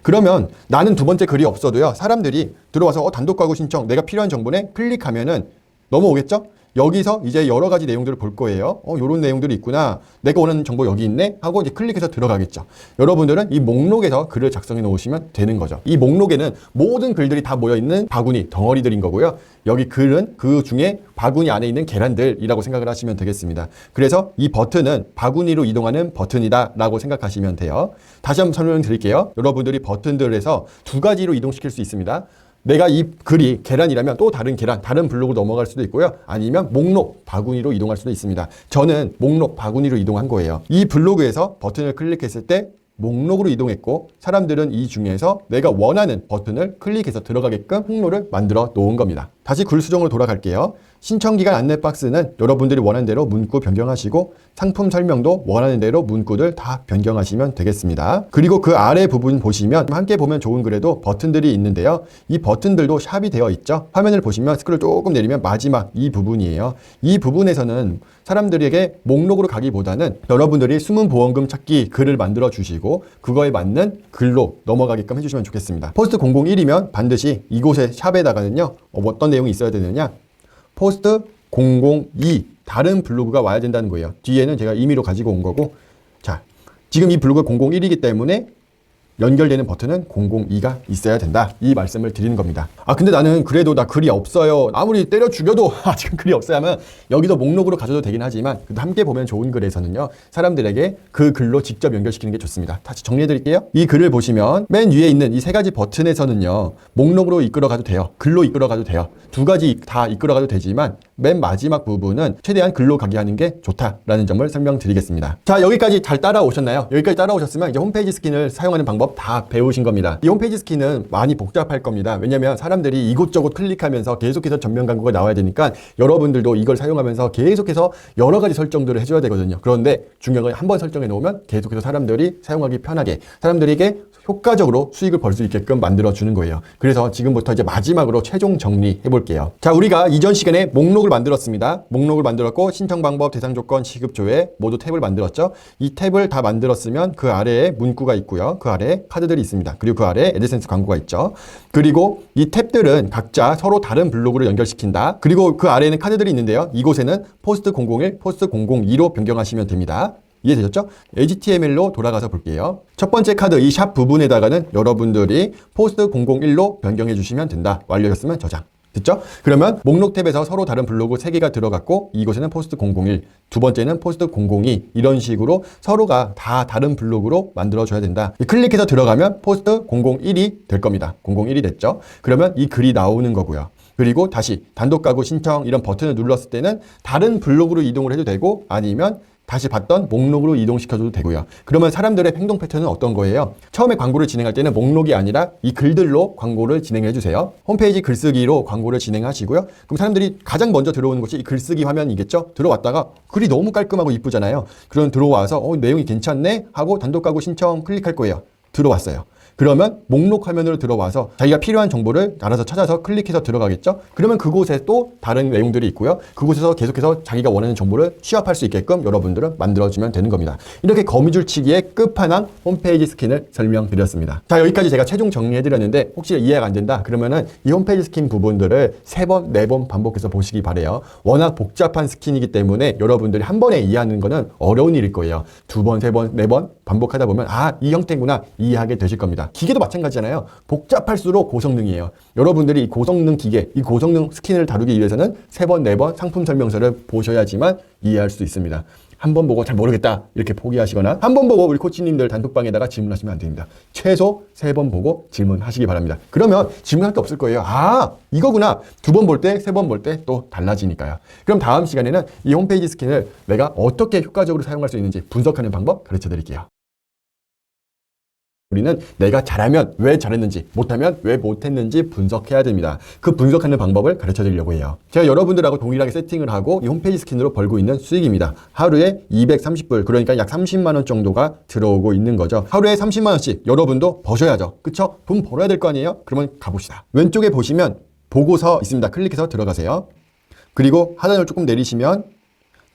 그러면 나는 두 번째 글이 없어도요. 사람들이 들어와서 단독 가구 신청 내가 필요한 정보네 클릭하면은 넘어오겠죠? 여기서 이제 여러 가지 내용들을 볼 거예요. 요런 내용들이 있구나. 내가 원하는 정보 여기 있네? 하고 이제 클릭해서 들어가겠죠. 여러분들은 이 목록에서 글을 작성해 놓으시면 되는 거죠. 이 목록에는 모든 글들이 다 모여있는 바구니, 덩어리들인 거고요. 여기 글은 그 중에 바구니 안에 있는 계란들이라고 생각을 하시면 되겠습니다. 그래서 이 버튼은 바구니로 이동하는 버튼이다 라고 생각하시면 돼요. 다시 한번 설명드릴게요. 여러분들이 버튼들에서 두 가지로 이동시킬 수 있습니다. 내가 이 글이 계란이라면 또 다른 계란, 다른 블록으로 넘어갈 수도 있고요. 아니면 목록, 바구니로 이동할 수도 있습니다. 저는 목록, 바구니로 이동한 거예요. 이 블로그에서 버튼을 클릭했을 때 목록으로 이동했고 사람들은 이 중에서 내가 원하는 버튼을 클릭해서 들어가게끔 항로를 만들어 놓은 겁니다. 다시 글 수정으로 돌아갈게요. 신청기간 안내 박스는 여러분들이 원하는 대로 문구 변경하시고 상품 설명도 원하는 대로 문구들 다 변경하시면 되겠습니다. 그리고 그 아래 부분 보시면 함께 보면 좋은 글에도 버튼들이 있는데요. 이 버튼들도 샵이 되어 있죠. 화면을 보시면 스크롤 조금 내리면 마지막 이 부분이에요. 이 부분에서는 사람들에게 목록으로 가기보다는 여러분들이 숨은 보험금 찾기 글을 만들어 주시고 그거에 맞는 글로 넘어가게끔 해주시면 좋겠습니다. 포스트 001이면 반드시 이곳의 샵에다가는요. 어떤 내용이 있어야 되느냐? 포스트 002 다른 블로그가 와야 된다는 거예요. 뒤에는 제가 임의로 가지고 온 거고 자 지금 이 블로그 001이기 때문에 연결되는 버튼은 002가 있어야 된다. 이 말씀을 드리는 겁니다. 근데 나는 그래도 나 글이 없어요. 아무리 때려 죽여도 지금 글이 없어야 하면 여기도 목록으로 가져도 되긴 하지만 함께 보면 좋은 글에서는요. 사람들에게 그 글로 직접 연결시키는 게 좋습니다. 다시 정리해 드릴게요. 이 글을 보시면 맨 위에 있는 이 세 가지 버튼에서는요. 목록으로 이끌어 가도 돼요. 글로 이끌어 가도 돼요. 두 가지 다 이끌어 가도 되지만 맨 마지막 부분은 최대한 글로 가게 하는 게 좋다라는 점을 설명드리겠습니다. 자, 여기까지 잘 따라오셨나요? 여기까지 따라오셨으면 이제 홈페이지 스킨을 사용하는 방법 다 배우신 겁니다. 이 홈페이지 스킨은 많이 복잡할 겁니다. 왜냐면 사람들이 이곳저곳 클릭하면서 계속해서 전면 광고가 나와야 되니까 여러분들도 이걸 사용하면서 계속해서 여러 가지 설정들을 해줘야 되거든요. 그런데 중요한 건 한번 설정해 놓으면 계속해서 사람들이 사용하기 편하게 사람들에게 효과적으로 수익을 벌 수 있게끔 만들어주는 거예요. 그래서 지금부터 이제 마지막으로 최종 정리해 볼게요. 자, 우리가 이전 시간에 목록을 만들었습니다. 목록을 만들었고 신청 방법, 대상 조건, 시급 조회 모두 탭을 만들었죠. 이 탭을 다 만들었으면 그 아래에 문구가 있고요. 그 아래에 카드들이 있습니다. 그리고 그 아래에 애드센스 광고가 있죠. 그리고 이 탭들은 각자 서로 다른 블로그로 연결시킨다. 그리고 그 아래에는 카드들이 있는데요. 이곳에는 포스트 001, 포스트 002로 변경하시면 됩니다. 이해되셨죠? HTML로 돌아가서 볼게요. 첫 번째 카드 이 샵 부분에다가는 여러분들이 포스트 001로 변경해 주시면 된다. 완료했으면 저장. 됐죠? 그러면 목록 탭에서 서로 다른 블로그 3개가 들어갔고 이곳에는 포스트 001, 두 번째는 포스트 002 이런 식으로 서로가 다 다른 블로그로 만들어줘야 된다. 클릭해서 들어가면 포스트 001이 될 겁니다. 001이 됐죠? 그러면 이 글이 나오는 거고요. 그리고 다시 단독 가구 신청 이런 버튼을 눌렀을 때는 다른 블로그로 이동을 해도 되고 아니면 다시 봤던 목록으로 이동시켜줘도 되고요. 그러면 사람들의 행동 패턴은 어떤 거예요? 처음에 광고를 진행할 때는 목록이 아니라 이 글들로 광고를 진행해 주세요. 홈페이지 글쓰기로 광고를 진행하시고요. 그럼 사람들이 가장 먼저 들어오는 곳이 이 글쓰기 화면이겠죠? 들어왔다가 글이 너무 깔끔하고 이쁘잖아요. 그럼 들어와서 내용이 괜찮네? 하고 단독 가구 신청 클릭할 거예요. 들어왔어요. 그러면 목록 화면으로 들어와서 자기가 필요한 정보를 알아서 찾아서 클릭해서 들어가겠죠? 그러면 그곳에 또 다른 내용들이 있고요. 그곳에서 계속해서 자기가 원하는 정보를 취합할 수 있게끔 여러분들은 만들어주면 되는 겁니다. 이렇게 거미줄치기의 끝판왕 홈페이지 스킨을 설명드렸습니다. 자, 여기까지 제가 최종 정리해드렸는데 혹시 이해가 안 된다? 그러면은 이 홈페이지 스킨 부분들을 3번, 4번 반복해서 보시기 바래요. 워낙 복잡한 스킨이기 때문에 여러분들이 한 번에 이해하는 거는 어려운 일일 거예요. 2번, 3번, 4번 반복하다 보면 이 형태구나 이해하게 되실 겁니다. 기계도 마찬가지잖아요. 복잡할수록 고성능이에요. 여러분들이 이 고성능 기계, 이 고성능 스킨을 다루기 위해서는 3번, 4번 상품 설명서를 보셔야지만 이해할 수 있습니다. 한 번 보고 잘 모르겠다 이렇게 포기하시거나 한 번 보고 우리 코치님들 단톡방에다가 질문하시면 안 됩니다. 최소 3번 보고 질문하시기 바랍니다. 그러면 질문할 게 없을 거예요. 이거구나. 2번 볼 때, 3번 볼 때 또 달라지니까요. 그럼 다음 시간에는 이 홈페이지 스킨을 내가 어떻게 효과적으로 사용할 수 있는지 분석하는 방법 가르쳐 드릴게요. 우리는 내가 잘하면 왜 잘했는지, 못하면 왜 못했는지 분석해야 됩니다. 그 분석하는 방법을 가르쳐 드리려고 해요. 제가 여러분들하고 동일하게 세팅을 하고 이 홈페이지 스킨으로 벌고 있는 수익입니다. 하루에 230불, 그러니까 약 30만 원 정도가 들어오고 있는 거죠. 하루에 30만 원씩 여러분도 버셔야죠. 그쵸? 돈 벌어야 될 거 아니에요? 그러면 가봅시다. 왼쪽에 보시면 보고서 있습니다. 클릭해서 들어가세요. 그리고 하단을 조금 내리시면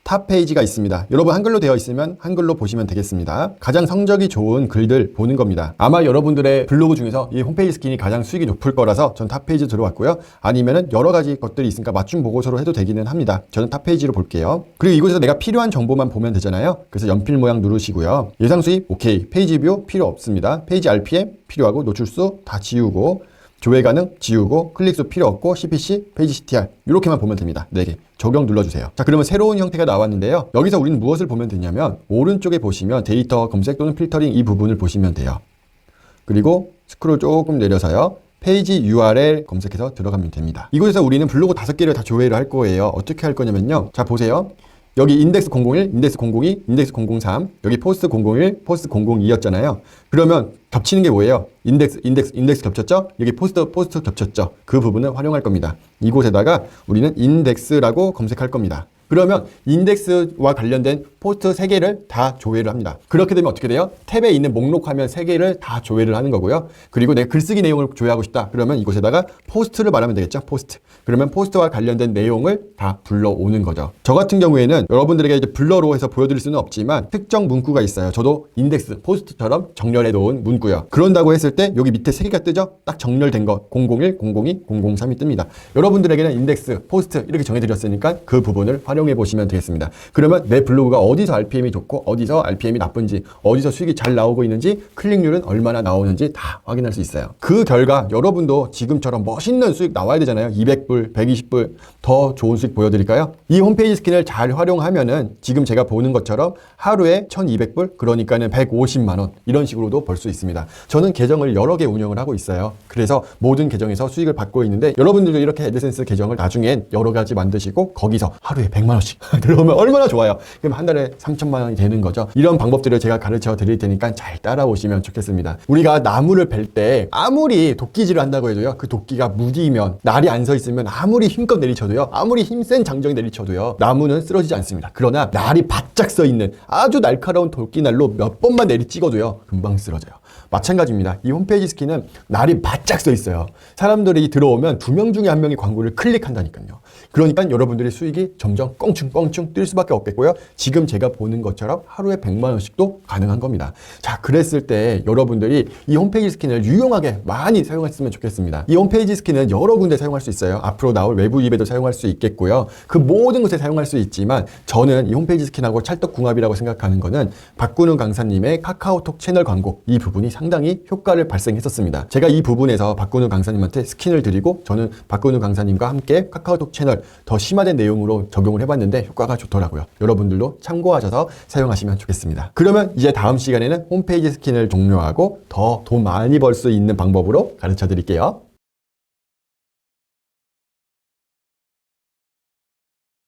탑 페이지가 있습니다. 여러분 한글로 되어 있으면 한글로 보시면 되겠습니다. 가장 성적이 좋은 글들 보는 겁니다. 아마 여러분들의 블로그 중에서 이 홈페이지 스킨이 가장 수익이 높을 거라서 전 탑 페이지 들어왔고요. 아니면은 여러 가지 것들이 있으니까 맞춤 보고서로 해도 되기는 합니다. 저는 탑 페이지로 볼게요. 그리고 이곳에서 내가 필요한 정보만 보면 되잖아요. 그래서 연필 모양 누르시고요. 예상 수익 오케이. 페이지 뷰 필요 없습니다. 페이지 RPM 필요하고 노출수 다 지우고 조회 가능 지우고 클릭수 필요 없고 CPC, 페이지 CTR 이렇게만 보면 됩니다. 4개. 적용 눌러주세요. 자, 그러면 새로운 형태가 나왔는데요. 여기서 우리는 무엇을 보면 되냐면 오른쪽에 보시면 데이터 검색 또는 필터링 이 부분을 보시면 돼요. 그리고 스크롤 조금 내려서요. 페이지 URL 검색해서 들어가면 됩니다. 이곳에서 우리는 블로그 5개를 다 조회를 할 거예요. 어떻게 할 거냐면요. 자, 보세요. 여기 인덱스 001, 인덱스 002, 인덱스 003, 여기 포스트 001, 포스트 002였잖아요. 그러면 겹치는 게 뭐예요? 인덱스 겹쳤죠? 여기 포스트 겹쳤죠? 그 부분을 활용할 겁니다. 이곳에다가 우리는 인덱스라고 검색할 겁니다. 그러면 인덱스와 관련된 포스트 3개를 다 조회를 합니다. 그렇게 되면 어떻게 돼요? 탭에 있는 목록 화면 3개를 다 조회를 하는 거고요. 그리고 내가 글쓰기 내용을 조회하고 싶다. 그러면 이곳에다가 포스트를 말하면 되겠죠? 포스트. 그러면 포스트와 관련된 내용을 다 불러오는 거죠. 저 같은 경우에는 여러분들에게 이제 블러로 해서 보여드릴 수는 없지만 특정 문구가 있어요. 저도 인덱스, 포스트처럼 정렬해 놓은 문구요. 그런다고 했을 때 여기 밑에 3개가 뜨죠? 딱 정렬된 거 001, 002, 003이 뜹니다. 여러분들에게는 인덱스, 포스트 이렇게 정해드렸으니까 그 부분을 활용해 보시면 되겠습니다. 그러면 내 블로그가 어디서 RPM이 좋고 어디서 RPM이 나쁜지, 어디서 수익이 잘 나오고 있는지, 클릭률은 얼마나 나오는지 다 확인할 수 있어요. 그 결과 여러분도 지금처럼 멋있는 수익 나와야 되잖아요. 200불, 120불 더 좋은 수익 보여드릴까요? 이 홈페이지 스킨을 잘 활용하면은 지금 제가 보는 것처럼 하루에 1200불, 그러니까는 150만 원 이런 식으로도 벌 수 있습니다. 저는 계정을 여러 개 운영을 하고 있어요. 그래서 모든 계정에서 수익을 받고 있는데 여러분들도 이렇게 애드센스 계정을 나중엔 여러 가지 만드시고 거기서 하루에 100만 원씩 들어오면 얼마나 좋아요. 그럼 한 달에 3천만 원이 되는 거죠. 이런 방법들을 제가 가르쳐 드릴 테니까 잘 따라오시면 좋겠습니다. 우리가 나무를 벨 때 아무리 도끼질을 한다고 해도요. 그 도끼가 무디면, 날이 안 서 있으면 아무리 힘껏 내리쳐도요. 아무리 힘센 장정이 내리쳐도요. 나무는 쓰러지지 않습니다. 그러나 날이 바짝 서 있는 아주 날카로운 도끼날로 몇 번만 내리찍어도요. 금방 쓰러져요. 마찬가지입니다. 이 홈페이지 스킨은 날이 바짝 서 있어요. 사람들이 들어오면 2명 중에 1명이 광고를 클릭한다니까요. 그러니까 여러분들의 수익이 점점 껑충껑충 뛸 수밖에 없겠고요. 지금 제가 보는 것처럼 하루에 100만 원씩도 가능한 겁니다. 자, 그랬을 때 여러분들이 이 홈페이지 스킨을 유용하게 많이 사용했으면 좋겠습니다. 이 홈페이지 스킨은 여러 군데 사용할 수 있어요. 앞으로 나올 외부 입에도 사용할 수 있겠고요. 그 모든 곳에 사용할 수 있지만 저는 이 홈페이지 스킨하고 찰떡궁합이라고 생각하는 거는 박근우 강사님의 카카오톡 채널 광고 이 부분이 상당히 효과를 발생했었습니다. 제가 이 부분에서 박근우 강사님한테 스킨을 드리고 저는 박근우 강사님과 함께 카카오톡 채널 더 심화된 내용으로 적용을 해봤는데 효과가 좋더라고요. 여러분들도 참고하셔서 사용하시면 좋겠습니다. 그러면 이제 다음 시간에는 홈페이지 스킨을 종료하고 더 돈 많이 벌 수 있는 방법으로 가르쳐 드릴게요.